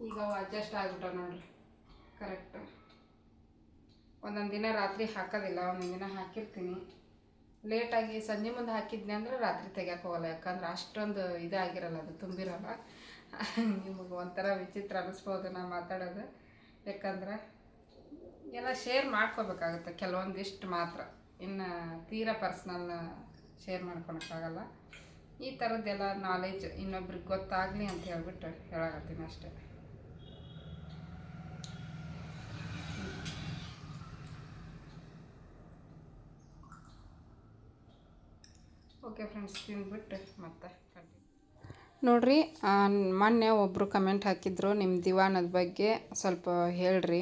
ಈಗ ಅವು ಅಡ್ಜಸ್ಟ್ ಆಗ್ಬಿಟ್ಟ ನೋಡ್ರಿ ಕರೆಕ್ಟ್. ಒಂದೊಂದು ದಿನ ರಾತ್ರಿ ಹಾಕೋದಿಲ್ಲ, ಒಂದೊಂದು ದಿನ ಹಾಕಿರ್ತೀನಿ. ಲೇಟಾಗಿ ಸಂಜೆ ಮುಂದೆ ಹಾಕಿದ್ನಿ ಅಂದ್ರೆ ರಾತ್ರಿ ತೆಗಿಯೋಕೆ ಹೋಗಲ್ಲ, ಯಾಕಂದ್ರೆ ಅಷ್ಟೊಂದು ಇದಾಗಿರಲ್ಲ, ಅದು ತುಂಬಿರಲ್ಲ. ನಿಮಗೆ ಒಂಥರ ವಿಚಿತ್ರ ಅನ್ನಿಸ್ಬೋದು ನಾ ಮಾತಾಡೋದು, ಯಾಕಂದ್ರೆ ಎಲ್ಲ ಶೇರ್ ಮಾಡ್ಕೋಬೇಕಾಗುತ್ತೆ ಕೆಲವೊಂದಿಷ್ಟು ಮಾತ್ರ. ಇನ್ನು ತೀರಾ ಪರ್ಸ್ನಲ್ನ ಶೇರ್ ಮಾಡ್ಕೊಳಕ್ಕಾಗಲ್ಲ. ಈ ಥರದ್ದೆಲ್ಲ ನಾಲೆಜ್ ಇನ್ನೊಬ್ರಿಗೆ ಗೊತ್ತಾಗಲಿ ಅಂತ ಹೇಳ್ಬಿಟ್ಟು ಹೇಳಾಕತ್ತೀನಿ ಅಷ್ಟೇ. ಓಕೆ ಫ್ರೆಂಡ್ಸ್, ತಿಂದ್ಬಿಟ್ಟು ಮತ್ತೆ ನೋಡಿರಿ. ಮೊನ್ನೆ ಒಬ್ಬರು ಕಮೆಂಟ್ ಹಾಕಿದ್ರು, ನಿಮ್ಮ ದಿವಾನದ ಬಗ್ಗೆ ಸ್ವಲ್ಪ ಹೇಳ್ರಿ,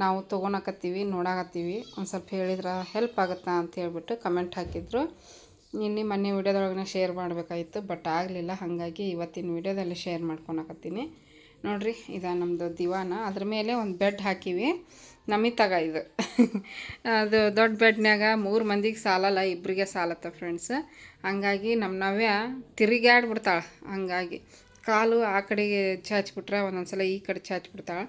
ನಾವು ತೊಗೊಳಕತ್ತೀವಿ, ನೋಡಾಕತ್ತೀವಿ, ಒಂದು ಸ್ವಲ್ಪ ಹೇಳಿದ್ರೆ ಹೆಲ್ಪ್ ಆಗುತ್ತಾ ಅಂತ ಹೇಳ್ಬಿಟ್ಟು ಕಮೆಂಟ್ ಹಾಕಿದ್ರು. ಮೊನ್ನೆ ವಿಡಿಯೋದೊಳಗೆ ಶೇರ್ ಮಾಡಬೇಕಾಗಿತ್ತು, ಬಟ್ ಆಗಲಿಲ್ಲ. ಹಾಗಾಗಿ ಇವತ್ತಿನ ವಿಡಿಯೋದಲ್ಲಿ ಶೇರ್ ಮಾಡ್ಕೊಳಕತ್ತೀನಿ. ನೋಡಿರಿ, ಇದು ನಮ್ಮದು ದಿವಾನ. ಅದ್ರ ಮೇಲೆ ಒಂದು ಬೆಡ್ ಹಾಕಿವಿ, ನಮಿತಾಗ ಇದು. ಅದು ದೊಡ್ಡ ಬೆಡ್ನಾಗ 3 ಮಂದಿಗೆ ಸಾಲಲ್ಲ, ಇಬ್ಬರಿಗೆ ಸಾಲತ್ತ ಫ್ರೆಂಡ್ಸ್. ಹಂಗಾಗಿ ನಮ್ಮ ನವ್ಯ ತಿರುಗಾಡ್ಬಿಡ್ತಾಳೆ. ಹಂಗಾಗಿ ಕಾಲು ಆ ಕಡೆಗೆ ಚಾಚಿಬಿಟ್ರೆ ಒಂದೊಂದು ಸಲ ಈ ಕಡೆ ಚಾಚಿಬಿಡ್ತಾಳೆ.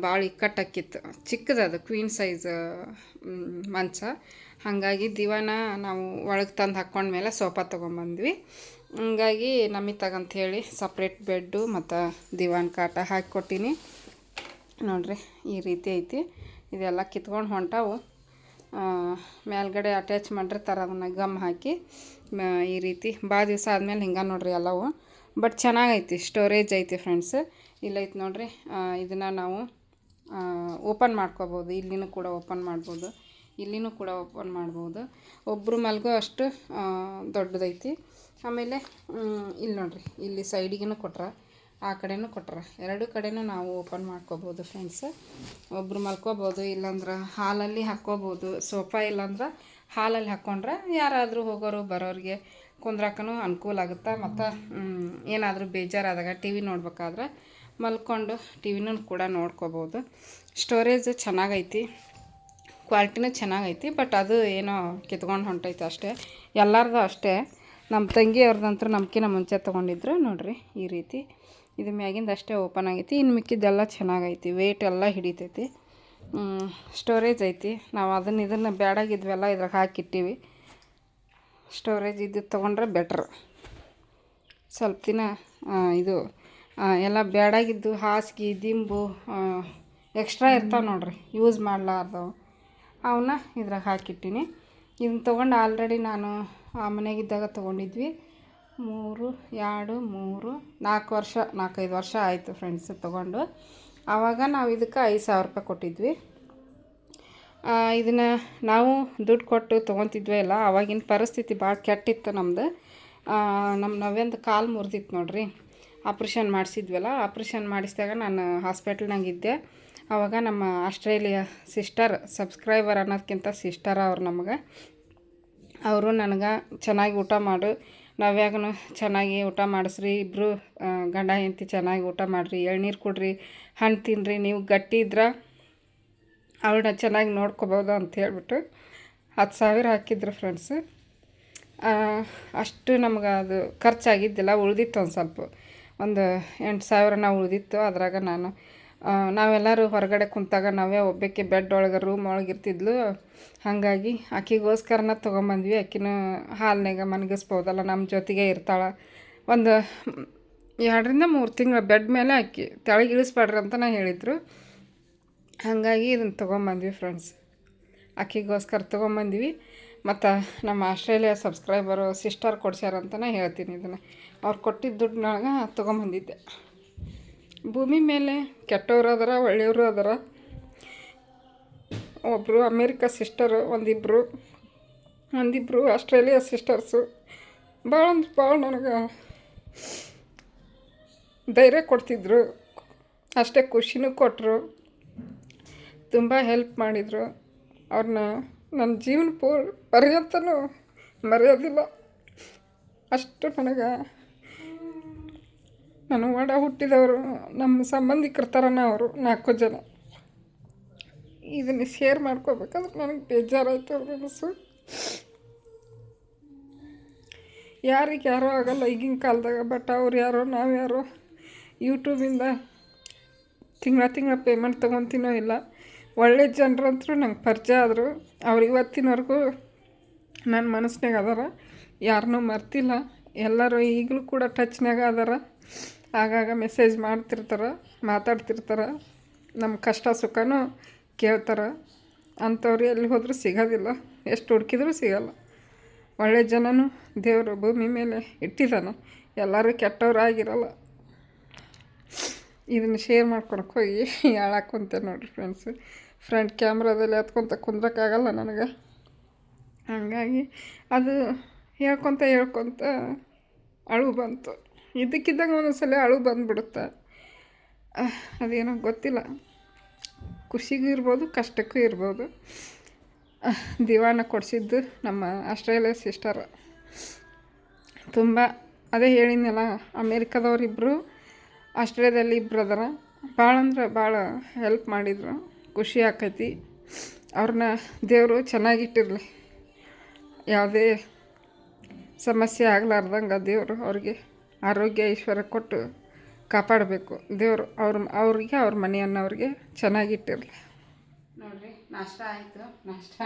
ಭಾಳ ಇಕ್ಕಟ್ಟಾಕಿತ್ತು. ಚಿಕ್ಕದದು ಕ್ವೀನ್ ಸೈಜ್ ಮಂಚ. ಹಾಗಾಗಿ ದಿವಾನ ನಾವು ಒಳಗೆ ತಂದು ಹಾಕ್ಕೊಂಡ್ಮೇಲೆ ಸೋಫಾ ತೊಗೊಂಬಂದ್ವಿ. ಹಂಗಾಗಿ ನಮಿತಾಗಂಥೇಳಿ ಸಪ್ರೇಟ್ ಬೆಡ್ಡು ಮತ್ತು ದಿವಾನ್ ಕಾಟ ಹಾಕಿ ಕೊಟ್ಟೀನಿ. ನೋಡಿರಿ, ಈ ರೀತಿ ಐತಿ. ಇದೆಲ್ಲ ಕಿತ್ಕೊಂಡು ಹೊಂಟಾವು. ಮೇಲ್ಗಡೆ ಅಟ್ಯಾಚ್ ಮಾಡಿರ್ತಾರೆ, ಅದನ್ನು ಗಮ್ ಹಾಕಿ ಈ ರೀತಿ ಭಾಳ ದಿವಸ ಆದಮೇಲೆ ಹಿಂಗೆ ನೋಡಿರಿ ಎಲ್ಲವು. ಬಟ್ ಚೆನ್ನಾಗೈತಿ, ಸ್ಟೋರೇಜ್ ಐತಿ ಫ್ರೆಂಡ್ಸ್. ಇಲ್ಲೈತಿ ನೋಡಿರಿ. ಇದನ್ನು ನಾವು ಓಪನ್ ಮಾಡ್ಕೋಬೋದು. ಇಲ್ಲಿನೂ ಕೂಡ ಓಪನ್ ಮಾಡ್ಬೋದು, ಇಲ್ಲಿನೂ ಕೂಡ ಓಪನ್ ಮಾಡ್ಬೋದು. ಒಬ್ಬರು ಮಲ್ಗೋ ಅಷ್ಟು ದೊಡ್ಡದೈತಿ. ಆಮೇಲೆ ಇಲ್ಲಿ ನೋಡಿರಿ, ಇಲ್ಲಿ ಸೈಡಿಗೂ ಕೊಟ್ರ, ಆ ಕಡೆನೂ ಕೊಟ್ರ. ಎರಡು ಕಡೆನೂ ನಾವು ಓಪನ್ ಮಾಡ್ಕೋಬೋದು ಫ್ರೆಂಡ್ಸ್. ಒಬ್ಬರು ಮಲ್ಕೋಬೋದು, ಇಲ್ಲಾಂದ್ರೆ ಹಾಲಲ್ಲಿ ಹಾಕ್ಕೋಬೋದು. ಸೋಫಾ ಇಲ್ಲಾಂದ್ರೆ ಹಾಲಲ್ಲಿ ಹಾಕ್ಕೊಂಡ್ರೆ ಯಾರಾದರೂ ಹೋಗೋರು ಬರೋರಿಗೆ ಕುಂದ್ರಕ್ಕೂ ಅನುಕೂಲ ಆಗುತ್ತೆ. ಮತ್ತು ಏನಾದರೂ ಬೇಜಾರಾದಾಗ ಟಿ ವಿ ನೋಡ್ಬೇಕಾದ್ರೆ ಮಲ್ಕೊಂಡು ಟಿ ವಿನೂ ಕೂಡ ನೋಡ್ಕೋಬೋದು. ಸ್ಟೋರೇಜ್ ಚೆನ್ನಾಗೈತಿ, ಕ್ವಾಲಿಟಿನೂ ಚೆನ್ನಾಗೈತಿ. ಬಟ್ ಅದು ಏನೋ ಕಿತ್ಕೊಂಡು ಹೊಂಟೈತೆ ಅಷ್ಟೇ, ಎಲ್ಲರದು ಅಷ್ಟೇ. ನಮ್ಮ ತಂಗಿಯವ್ರದಂತೂ ನಮ್ಕಿನ ಮುಂಚೆ ತೊಗೊಂಡಿದ್ರು. ನೋಡಿರಿ, ಈ ರೀತಿ ಇದು ಮ್ಯಾಗಿಂದ ಅಷ್ಟೇ ಓಪನ್ ಆಗೈತಿ. ಇನ್ನು ಮಿಕ್ಕಿದ್ದೆಲ್ಲ ಚೆನ್ನಾಗೈತಿ, ವೆಯ್ಟ್ ಎಲ್ಲ ಹಿಡಿತೈತಿ, ಸ್ಟೋರೇಜ್ ಐತಿ. ನಾವು ಇದನ್ನು ಬೇಡಾಗಿದ್ವೆಲ್ಲ ಇದ್ರಾಗ ಹಾಕಿಟ್ಟಿವಿ. ಸ್ಟೋರೇಜ್ ಇದ್ದು ತೊಗೊಂಡ್ರೆ ಬೆಟ್ರ್. ಸ್ವಲ್ಪ ದಿನ ಇದು ಎಲ್ಲ ಬೇಡಾಗಿದ್ದು ಹಾಸಿಗೆ ದಿಂಬು ಎಕ್ಸ್ಟ್ರಾ ಇರ್ತಾವೆ ನೋಡಿರಿ, ಯೂಸ್ ಮಾಡಲಾರ್ದವು, ಅವನ್ನ ಇದ್ರಾಗ ಹಾಕಿಟ್ಟಿನಿ. ಇದನ್ನ ತೊಗೊಂಡು ಆಲ್ರೆಡಿ ನಾನು ಆ ಮನೆಗಿದ್ದಾಗ ತೊಗೊಂಡಿದ್ವಿ. 4-5 ವರ್ಷ ಆಯಿತು ಫ್ರೆಂಡ್ಸ್ ತೊಗೊಂಡು. ಆವಾಗ ನಾವು ಇದಕ್ಕೆ 5,000 ರೂಪಾಯಿ ಕೊಟ್ಟಿದ್ವಿ. ಇದನ್ನು ನಾವು ದುಡ್ಡು ಕೊಟ್ಟು ತೊಗೊತಿದ್ವಿ ಅಲ್ಲ, ಆವಾಗಿನ ಪರಿಸ್ಥಿತಿ ಭಾಳ ಕೆಟ್ಟಿತ್ತು ನಮ್ಮದು. ನಮ್ಮ ನವ್ಯಂದು ಕಾಲು ಮುರಿದಿತ್ತು ನೋಡ್ರಿ. ಆಪ್ರೇಷನ್ ಮಾಡಿಸಿದ್ವಲ್ಲ, ಆಪ್ರೇಷನ್ ಮಾಡಿಸಿದಾಗ ನಾನು ಹಾಸ್ಪಿಟ್ಲ್ನಾಗಿದ್ದೆ. ಆವಾಗ ನಮ್ಮ ಆಸ್ಟ್ರೇಲಿಯಾ ಸಿಸ್ಟರ್, ಸಬ್ಸ್ಕ್ರೈಬರ್ ಅನ್ನೋದಕ್ಕಿಂತ ಸಿಸ್ಟರ್ ಅವ್ರು ನಮಗೆ. ಅವರು ನನಗೆ ಚೆನ್ನಾಗಿ ಊಟ ಮಾಡು, ನವ್ಯಾಗೂ ಚೆನ್ನಾಗಿ ಊಟ ಮಾಡಿಸ್ರಿ, ಇಬ್ಬರು ಗಂಡ ಹೆಂಡತಿ ಚೆನ್ನಾಗಿ ಊಟ ಮಾಡಿರಿ, ಎಳ್ನೀರು ಕೊಡ್ರಿ, ಹಣ್ಣು ತಿನ್ನಿರಿ, ನೀವು ಗಟ್ಟಿ ಇದ್ರೆ ಅವಳನ್ನ ಚೆನ್ನಾಗಿ ನೋಡ್ಕೋಬೋದು ಅಂತ ಹೇಳ್ಬಿಟ್ಟು 10,000 ಹಾಕಿದ್ರು ಫ್ರೆಂಡ್ಸ್. ಅಷ್ಟು ನಮ್ಗೆ ಅದು ಖರ್ಚಾಗಿದ್ದಿಲ್ಲ, ಉಳಿದಿತ್ತು ಒಂದು 8,000 ಉಳಿದಿತ್ತು. ಅದ್ರಾಗ ನಾವೆಲ್ಲರೂ ಹೊರಗಡೆ ಕುಂತಾಗ ನಾವೇ ಒಬ್ಬಕ್ಕೆ ಬೆಡ್ ಒಳಗೆ ರೂಮ್ ಒಳಗೆ ಇರ್ತಿದ್ಲು. ಹಾಗಾಗಿ ಆಕಿಗೋಸ್ಕರನ ತೊಗೊಂಬಂದ್ವಿ. ಆಕಿನೂ ಹಾಲ್ನಾಗ ಮನಗಿಸ್ಬೋದಲ್ಲ, ನಮ್ಮ ಜೊತೆಗೆ ಇರ್ತಾಳೆ. ಒಂದು 2-3 ತಿಂಗಳು ಬೆಡ್ ಮೇಲೆ ಆಕಿ ತೆಳಗೆ ಇಳಿಸ್ಬೇಡ್ರಿ ಅಂತ ಹೇಳಿದ್ರು. ಹಾಗಾಗಿ ಇದನ್ನು ತೊಗೊಂಬಂದ್ವಿ ಫ್ರೆಂಡ್ಸ್. ಆಕೆಗೋಸ್ಕರ ತೊಗೊಂಬಂದ್ವಿ. ಮತ್ತು ನಮ್ಮ ಆಸ್ಟ್ರೇಲಿಯಾ ಸಬ್ಸ್ಕ್ರೈಬರು ಸಿಸ್ಟರ್ ಕೊಡ್ಸ್ಯಾರಂತಲೇ ಹೇಳ್ತೀನಿ ಇದನ್ನು. ಅವ್ರು ಕೊಟ್ಟಿದ್ದ ದುಡ್ಡಿನೊಳಗೆ ತೊಗೊಂಬಂದಿದ್ದೆ. ಭೂಮಿ ಮೇಲೆ ಕೆಟ್ಟವರು ಅದರ, ಒಳ್ಳೆಯವರು ಅದರ. ಒಬ್ಬರು ಅಮೇರಿಕಾ ಸಿಸ್ಟರು, ಒಂದಿಬ್ಬರು ಆಸ್ಟ್ರೇಲಿಯಾ ಸಿಸ್ಟರ್ಸು ಭಾಳ ಅಂದ್ರೆ ಭಾಳ ನನಗೆ ಧೈರ್ಯ ಕೊಡ್ತಿದ್ರು, ಅಷ್ಟೇ ಖುಷಿನೂ ಕೊಟ್ಟರು, ತುಂಬ ಹೆಲ್ಪ್ ಮಾಡಿದರು. ಅವ್ರನ್ನ ನನ್ನ ಜೀವನ ಪರ್ಯಂತನೂ ಮರೆಯೋದಿಲ್ಲ. ಅಷ್ಟು ನನಗೆ ನನ್ನ ಒಡ ಹುಟ್ಟಿದವರು, ನಮ್ಮ ಸಂಬಂಧಿಕರ ಥರನೇ ಅವರು 4 ಜನ. ಇದನ್ನು ಶೇರ್ ಮಾಡ್ಕೋಬೇಕಾದ್ರೆ ನನಗೆ ಬೇಜಾರಾಯಿತು ಅವ್ರ ಮನಸ್ಸು. ಯಾರಿಗೆ ಯಾರೋ ಆಗಲ್ಲ ಈಗಿನ ಕಾಲದಾಗ, ಬಟ್ ಅವ್ರು ಯಾರೋ ನಾವು ಯಾರೋ ಯೂಟ್ಯೂಬಿಂದ ತಿಂಗಳ ಪೇಮೆಂಟ್ ತೊಗೊತೀನೋ ಇಲ್ಲ. ಒಳ್ಳೆ ಜನರಂತರೂ ನಂಗೆ ಪರಿಚಯ ಆದರು. ಅವ್ರು ಇವತ್ತಿನವರೆಗೂ ನನ್ನ ಮನಸ್ಸಿನಾಗ ಅದಾರ, ಯಾರನ್ನೂ ಮರ್ತಿಲ್ಲ. ಎಲ್ಲರೂ ಈಗಲೂ ಕೂಡ ಟಚ್ನಾಗ ಅದಾರ. ಆಗಾಗ ಮೆಸೇಜ್ ಮಾಡ್ತಿರ್ತಾರೆ, ಮಾತಾಡ್ತಿರ್ತಾರೆ, ನಮ್ಮ ಕಷ್ಟ ಸುಖನೂ ಕೇಳ್ತಾರೆ. ಅಂಥವ್ರು ಎಲ್ಲಿ ಹೋದರೂ ಸಿಗೋದಿಲ್ಲ, ಎಷ್ಟು ಹುಡುಕಿದ್ರೂ ಸಿಗಲ್ಲ. ಒಳ್ಳೆ ಜನನೂ ದೇವರು ಭೂಮಿ ಮೇಲೆ ಇಟ್ಟಿದ್ದಾನೆ, ಎಲ್ಲರೂ ಕೆಟ್ಟವರಾಗಿರಲ್ಲ. ಇದನ್ನು ಶೇರ್ ಮಾಡ್ಕೊಳಕ್ಕೆ ಹೋಗಿ ಹೇಳಕ್ಕಂತೆ ನೋಡಿರಿ ಫ್ರೆಂಡ್ಸು. ಫ್ರಂಟ್ ಕ್ಯಾಮ್ರಾದಲ್ಲಿ ಹತ್ಕೊತ ಕುಂದ್ರಕ್ಕಾಗಲ್ಲ ನನಗೆ. ಹಾಗಾಗಿ ಅದು ಹೇಳ್ಕೊತ ಅಳು ಬಂತು. ಇದಕ್ಕಿದ್ದಂಗೆ ಒಂದೊಂದ್ಸಲ ಅಳು ಬಂದುಬಿಡುತ್ತೆ. ಅದೇನೋ ಗೊತ್ತಿಲ್ಲ, ಖುಷಿಗೂ ಇರ್ಬೋದು, ಕಷ್ಟಕ್ಕೂ ಇರ್ಬೋದು. ದಿವಾನ ಕೊಡಿಸಿದ್ದು ನಮ್ಮ ಆಸ್ಟ್ರೇಲಿಯಾ ಸಿಸ್ಟರ್. ತುಂಬ ಅದೇ ಹೇಳಿದ್ನಲ್ಲ, ಅಮೇರಿಕಾದವ್ರಿಬ್ಬರು, ಆಸ್ಟ್ರೇಲಿಯಾದಲ್ಲಿ ಇಬ್ಬರು ಅದಾರ. ಭಾಳ ಅಂದ್ರೆ ಭಾಳ ಹೆಲ್ಪ್ ಮಾಡಿದರು. ಖುಷಿ ಆಕೈತಿ. ಅವ್ರನ್ನ ದೇವರು ಚೆನ್ನಾಗಿಟ್ಟಿರಲಿ, ಯಾವುದೇ ಸಮಸ್ಯೆ ಆಗಲಾರ್ದಂಗೆ ದೇವರು ಅವ್ರಿಗೆ ಆರೋಗ್ಯ ಐಶ್ವರ್ಯ ಕೊಟ್ಟು ಕಾಪಾಡಬೇಕು ದೇವರು. ಅವ್ರಿಗೆ ಅವ್ರ ಮನೆಯನ್ನವ್ರಿಗೆ ಚೆನ್ನಾಗಿಟ್ಟಿರಲಿ. ನೋಡಿರಿ, ನಾಷ್ಟ ಆಯಿತು. ನಾಷ್ಟ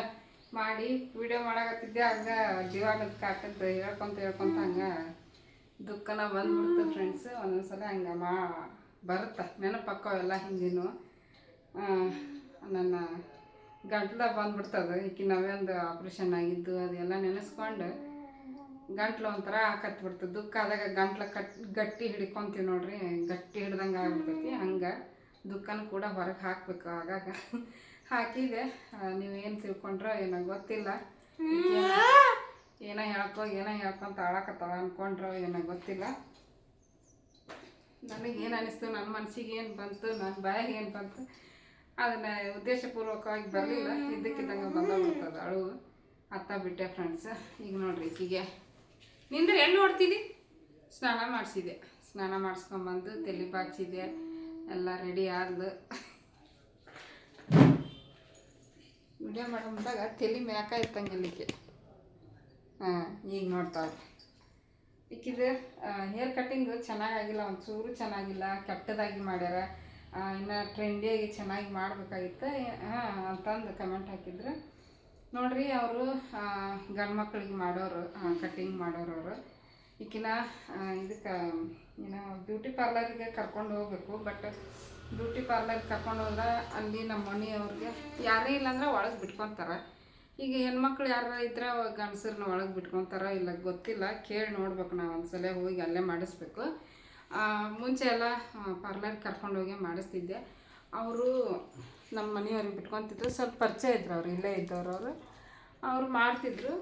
ಮಾಡಿ ವಿಡಿಯೋ ಮಾಡಕತ್ತಿದ್ದೆ, ಹಂಗೆ ದಿವಾನದ ಕಾಕದ್ದು ಹೇಳ್ಕೊತ ಹಂಗೆ ದುಃಖನ ಬಂದ್ಬಿಡ್ತು ಫ್ರೆಂಡ್ಸ್. ಒಂದೊಂದು ಸಲ ಹಂಗೆ ಬರುತ್ತೆ ನೆನಪಕ್ಕವೆಲ್ಲ ಹಿಂದಿನೂ. ನನ್ನ ಗಂಟ್ಲಾಗ ಬಂದ್ಬಿಡ್ತದೆ. ಈಕಿ ನಾವೊಂದು ಆಪ್ರೇಷನ್ ಆಗಿದ್ದು ಅದೆಲ್ಲ ನೆನೆಸ್ಕೊಂಡು ಗಂಟ್ಲು ಒಂಥರ ಕತ್ಬಿಡ್ತದೆ. ದುಃಖ ಆದಾಗ ಗಂಟ್ಲು ಗಟ್ಟಿ ಹಿಡ್ಕೊತೀವಿ ನೋಡ್ರಿ, ಗಟ್ಟಿ ಹಿಡ್ದಂಗೆ ಆಗ್ಬಿಡ್ತೈತಿ. ಹಂಗೆ ದುಃಖನೂ ಕೂಡ ಹೊರಗೆ ಹಾಕಬೇಕು. ಆಗಾಗ ಹಾಕಿದೆ. ನೀವೇನು ತಿಳ್ಕೊಂಡ್ರೋ ಏನೋ ಗೊತ್ತಿಲ್ಲ. ಏನೋ ಹೇಳ್ಕೊಂತ ಆಳಕತ್ತವ ಅಂದ್ಕೊಂಡ್ರೋ ಏನೋ ಗೊತ್ತಿಲ್ಲ. ನನಗೇನು ಅನ್ನಿಸ್ತು, ನನ್ನ ಮನಸ್ಸಿಗೆ ಏನು ಬಂತು, ನನ್ನ ಬಾಯಿಗೆ ಏನು ಬಂತು, ಅದನ್ನು ಉದ್ದೇಶಪೂರ್ವಕವಾಗಿ ಬರಲಿಲ್ಲ. ಇದ್ದಕ್ಕಿದ್ದಂಗೆ ಬಂದೋಗ್ಬಿಡ್ತದೆ ಅಳು. ಅತ್ತ ಬಿಟ್ಟೆ ಫ್ರೆಂಡ್ಸ್. ಈಗ ನೋಡ್ರಿ, ಈಕಿಗೆ ನಿಂದ್ರೆ ಎಲ್ಲಿ ನೋಡ್ತಿದ್ದಿ, ಸ್ನಾನ ಮಾಡಿಸಿದೆ. ಸ್ನಾನ ಮಾಡಿಸ್ಕೊಂಬಂದು ತಲೆ ಬಾಚಿದೆ, ಎಲ್ಲ ರೆಡಿ ಆದ್ದು. ವಿಡಿಯೋ ಮಾಡೋದಾಗ ತಲೆ ಮ್ಯಾಕ ಇತ್ತಂಗಿಲ್ಲಿಕ್ಕೆ. ಈಗ ನೋಡ್ತಾಳೆ. ಈಕಿದು ಹೇರ್ ಕಟ್ಟಿಂಗು ಚೆನ್ನಾಗಿಲ್ಲ, ಒಂಚೂರು ಚೆನ್ನಾಗಿಲ್ಲ, ಕೆಟ್ಟದಾಗಿ ಮಾಡ್ಯಾರ. ಇನ್ನು ಟ್ರೆಂಡಿಯಾಗಿ ಚೆನ್ನಾಗಿ ಮಾಡಬೇಕಾಗಿತ್ತು ಅಂತಂದು ಕಮೆಂಟ್ ಹಾಕಿದ್ರು ನೋಡ್ರಿ. ಅವರು ಗಂಡು ಮಕ್ಕಳಿಗೆ ಮಾಡೋರು, ಕಟ್ಟಿಂಗ್ ಮಾಡೋರು ಅವರು. ಈಕಿನ ಇದಕ್ಕೆ ಏನೋ ಬ್ಯೂಟಿ ಪಾರ್ಲರಿಗೆ ಕರ್ಕೊಂಡು ಹೋಗ್ಬೇಕು. ಬಟ್ ಬ್ಯೂಟಿ ಪಾರ್ಲರ್ಗೆ ಕರ್ಕೊಂಡು ಹೋದ್ರೆ ಅಲ್ಲಿ ನಮ್ಮ ಮನೆಯವ್ರಿಗೆ ಯಾರೇ ಇಲ್ಲಾಂದ್ರೆ ಒಳಗೆ ಬಿಟ್ಕೊತಾರೆ. ಈಗ ಹೆಣ್ಮಕ್ಳು ಯಾರು ಇದ್ರೆ ಗಂಡಸರನ್ನ ಒಳಗೆ ಬಿಟ್ಕೊತಾರೋ ಇಲ್ಲ ಗೊತ್ತಿಲ್ಲ, ಕೇಳಿ ನೋಡ್ಬೇಕು. ನಾವು ಒಂದ್ಸಲ ಹೋಗಿ ಅಲ್ಲೇ ಮಾಡಿಸ್ಬೇಕು. ಮುಂಚೆ ಎಲ್ಲ ಪಾರ್ಲರ್ಗೆ ಕರ್ಕೊಂಡೋಗಿ ಮಾಡಿಸ್ತಿದ್ದೆ. ಅವರು ನಮ್ಮ ಮನೆಯವ್ರಿಗೆ ಬಿಟ್ಕೊತಿದ್ರು. ಸ್ವಲ್ಪ ಪರಿಚಯ ಇದ್ರು, ಅವ್ರು ಇಲ್ಲೇ ಇದ್ದವರು. ಅವ್ರು ಮಾಡ್ತಿದ್ರು.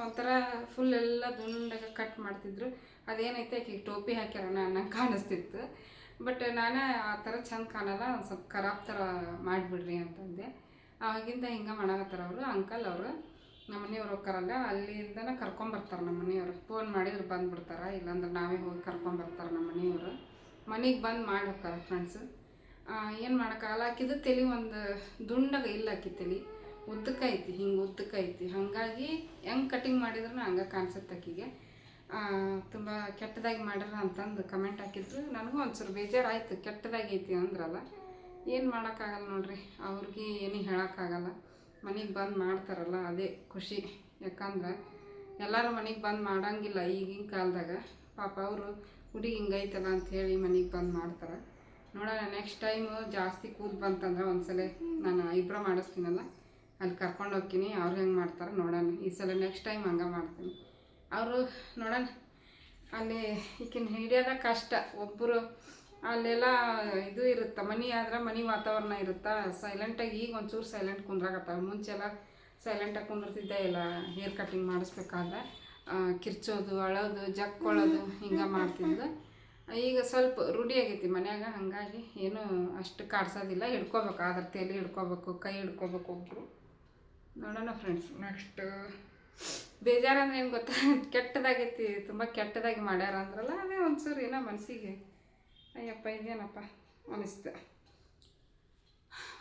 ಒಂಥರ ಫುಲ್ ಎಲ್ಲ ದುಂಡಾಗ ಕಟ್ ಮಾಡ್ತಿದ್ರು. ಅದೇನೈತೆ ಆಕೆಗೆ ಟೋಪಿ ಹಾಕ್ಯಾರ ನಂಗೆ ಕಾಣಿಸ್ತಿತ್ತು. ಬಟ್ ನಾನೇ ಆ ಥರ ಚೆಂದ ಕಾಣಲ್ಲ, ಒಂದು ಸ್ವಲ್ಪ ಖರಾಬ್ ಥರ ಮಾಡಿಬಿಡ್ರಿ ಅಂತಂದೆ. ಆವಾಗಿಂದ ಹಿಂಗೆ ಮಾಡಕತ್ತಾರ ಅವರು. ಅಂಕಲ್ ಅವರು ನಮ್ಮ ಮನೆಯವ್ರು ಹೋಗ್ತಾರಲ್ಲ, ಅಲ್ಲಿಂದನೇ ಕರ್ಕೊಂಬರ್ತಾರೆ ನಮ್ಮ ಮನೆಯವರು. ಫೋನ್ ಮಾಡಿದ್ರೆ ಬಂದುಬಿಡ್ತಾರೆ, ಇಲ್ಲಾಂದ್ರೆ ನಾವೇ ಹೋಗಿ ಕರ್ಕೊಂಬರ್ತಾರೆ ನಮ್ಮ ಮನೆಯವರು. ಮನೆಗೆ ಬಂದು ಮಾಡಿ ಹೋಗ್ತಾರೆ ಫ್ರೆಂಡ್ಸು. ಏನು ಮಾಡೋಕ್ಕಾಗಲ್ಲ. ಆಕಿದು ತಲೆ ಒಂದು ದುಂಡಾಗ ಇಲ್ಲ, ಆಕಿ ತಲೆ ಉದ್ದಕ್ಕೈತಿ, ಹಿಂಗೆ ಉದ್ದಕ್ಕೈತಿ. ಹಾಗಾಗಿ ಹೆಂಗೆ ಕಟಿಂಗ್ ಮಾಡಿದ್ರು ಹಂಗೆ ಕಾಣಿಸುತ್ತೆ ಆಕಿಗೆ. ತುಂಬ ಕೆಟ್ಟದಾಗಿ ಮಾಡ್ಯಾರ ಅಂತಂದು ಕಮೆಂಟ್ ಹಾಕಿದ್ರು. ನನಗೂ ಒಂಚೂರು ಬೇಜಾರಾಯಿತು, ಕೆಟ್ಟದಾಗೈತಿ ಅಂದ್ರಲ್ಲ. ಏನು ಮಾಡೋಕ್ಕಾಗಲ್ಲ ನೋಡ್ರಿ, ಅವ್ರಿಗೆ ಏನು ಹೇಳೋಕ್ಕಾಗಲ್ಲ. ಮನೆಗೆ ಬಂದು ಮಾಡ್ತಾರಲ್ಲ ಅದೇ ಖುಷಿ. ಯಾಕಂದ್ರೆ ಎಲ್ಲರೂ ಮನೆಗೆ ಬಂದು ಮಾಡೋಂಗಿಲ್ಲ ಈಗಿನ ಕಾಲದಾಗ. ಪಾಪ ಅವರು ಹುಡುಗಿ ಹಿಂಗೈತಲ್ಲ ಅಂಥೇಳಿ ಮನೆಗೆ ಬಂದು ಮಾಡ್ತಾರೆ. ನೋಡೋಣ, ನೆಕ್ಸ್ಟ್ ಟೈಮು ಜಾಸ್ತಿ ಕೂದಲು ಬಂತಂದ್ರೆ ಒಂದ್ಸಲ ನಾನು ಐಬ್ರೋ ಮಾಡಿಸ್ತೀನಲ್ಲ, ಅಲ್ಲಿ ಕರ್ಕೊಂಡು ಹೋಗ್ತೀನಿ. ಅವ್ರು ಹೆಂಗೆ ಮಾಡ್ತಾರೆ ನೋಡೋಣ. ಈ ಸಲ ನೆಕ್ಸ್ಟ್ ಟೈಮ್ ಹಂಗೆ ಮಾಡ್ತೀನಿ. ಅವರು ನೋಡೋಣ, ಅಲ್ಲಿ ಈಗಿನ ಹಿಡಿಯೋದ ಕಷ್ಟ. ಒಬ್ಬರು ಅಲ್ಲೆಲ್ಲ ಇದು ಇರುತ್ತೆ, ಮನೆ ಆದ್ರೆ ಮನೆ ವಾತಾವರಣ ಇರುತ್ತೆ, ಸೈಲೆಂಟಾಗಿ. ಈಗ ಒಂಚೂರು ಸೈಲೆಂಟ್ ಕುಂದ್ರಾಕತ್ತಾವೆ. ಮುಂಚೆಲ್ಲ ಸೈಲೆಂಟಾಗಿ ಕುಂದಿರ್ತಿದ್ದೆ ಇಲ್ಲ. ಹೇರ್ ಕಟಿಂಗ್ ಮಾಡಿಸ್ಬೇಕಾದ್ರೆ ಕಿರ್ಚೋದು, ಅಳೋದು, ಜಕ್ಕೊಳ್ಳೋದು ಹಿಂಗೆ ಮಾಡ್ತಿದ್ಲು. ಈಗ ಸ್ವಲ್ಪ ರೂಢಿ ಆಗೈತಿ ಮನ್ಯಾಗ, ಹಾಗಾಗಿ ಏನು ಅಷ್ಟು ಕಾಡ್ಸೋದಿಲ್ಲ. ಹಿಡ್ಕೋಬೇಕು, ಅದ್ರ ತಲೆ ಹಿಡ್ಕೋಬೇಕು, ಕೈ ಹಿಡ್ಕೋಬೇಕು ಒಬ್ಬರು. ನೋಡೋಣ ಫ್ರೆಂಡ್ಸ್. ನೆಕ್ಸ್ಟ್ ಬೇಜಾರಂದ್ರೆ ಏನು ಗೊತ್ತಾ, ಕೆಟ್ಟದಾಗೈತಿ, ತುಂಬ ಕೆಟ್ಟದಾಗಿ ಮಾಡ್ಯಾರ ಅಂದ್ರಲ್ಲ, ಅದೇ ಒಂಚೂರು ಏನೋ ಮನಸ್ಸಿಗೆ ಅಯ್ಯಪ್ಪ ಇದೇನಪ್ಪ ಅನಿಸ್ತು.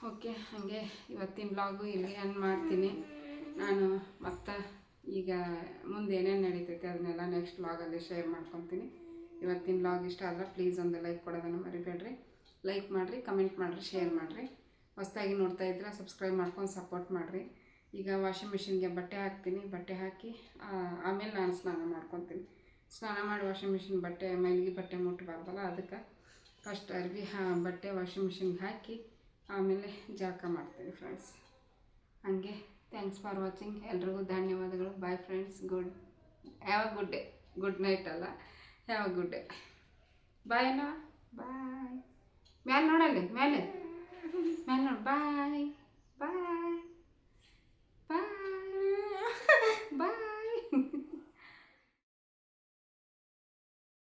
ಓಕೆ, ಹಾಗೆ ಇವತ್ತಿನ ಬ್ಲಾಗು ಇಲ್ಲಿಗೆ ಎಂಡ್ ಮಾಡ್ತೀನಿ ನಾನು. ಮತ್ತು ಈಗ ಮುಂದೆ ಏನೇನು ನಡೀತೈತೆ ಅದನ್ನೆಲ್ಲ ನೆಕ್ಸ್ಟ್ ಬ್ಲಾಗಲ್ಲಿ ಶೇರ್ ಮಾಡ್ಕೊತೀನಿ. ಇವತ್ತಿನ ಬ್ಲಾಗ್ ಇಷ್ಟ ಆದ್ರೆ ಪ್ಲೀಸ್ ಒಂದು ಲೈಕ್ ಕೊಡೋದನ್ನು ಮರಿಬೇಡ್ರಿ. ಲೈಕ್ ಮಾಡಿರಿ, ಕಮೆಂಟ್ ಮಾಡಿರಿ, ಶೇರ್ ಮಾಡಿರಿ. ಹೊಸ್ದಾಗಿ ನೋಡ್ತಾ ಇದ್ರೆ ಸಬ್ಸ್ಕ್ರೈಬ್ ಮಾಡ್ಕೊಂಡು ಸಪೋರ್ಟ್ ಮಾಡಿರಿ. ಈಗ ವಾಷಿಂಗ್ ಮಿಷಿನ್ಗೆ ಬಟ್ಟೆ ಹಾಕ್ತೀನಿ. ಬಟ್ಟೆ ಹಾಕಿ ಆಮೇಲೆ ನಾನು ಸ್ನಾನ ಮಾಡ್ಕೊತೀನಿ. ಸ್ನಾನ ಮಾಡಿ ವಾಷಿಂಗ್ ಮಿಷಿನ್ ಬಟ್ಟೆ ಮೈಲಿಗೆ ಬಟ್ಟೆ ಮುಟ್ಟಬಾರ್ದಲ್ಲ, ಅದಕ್ಕೆ ಫಸ್ಟ್ ಅರ್ಬಿ ಬಟ್ಟೆ ವಾಷಿಂಗ್ ಮಿಷಿನ್ಗೆ ಹಾಕಿ ಆಮೇಲೆ ಜಳಕ ಮಾಡ್ತೀನಿ ಫ್ರೆಂಡ್ಸ್. ಹಾಗೆ ಥ್ಯಾಂಕ್ಸ್ ಫಾರ್ ವಾಚಿಂಗ್. ಎಲ್ರಿಗೂ ಧನ್ಯವಾದಗಳು. Bye friends. Good day, good night ಅಲ್ಲ, have a good day. Bye ಅಣ್ಣ, ಬಾಯ್. ಮ್ಯಾಲೆ ನೋಡಲ್ಲಿ, ಮೇಲೆ ನೋಡು. ಬಾಯ್ ಬಾಯ್.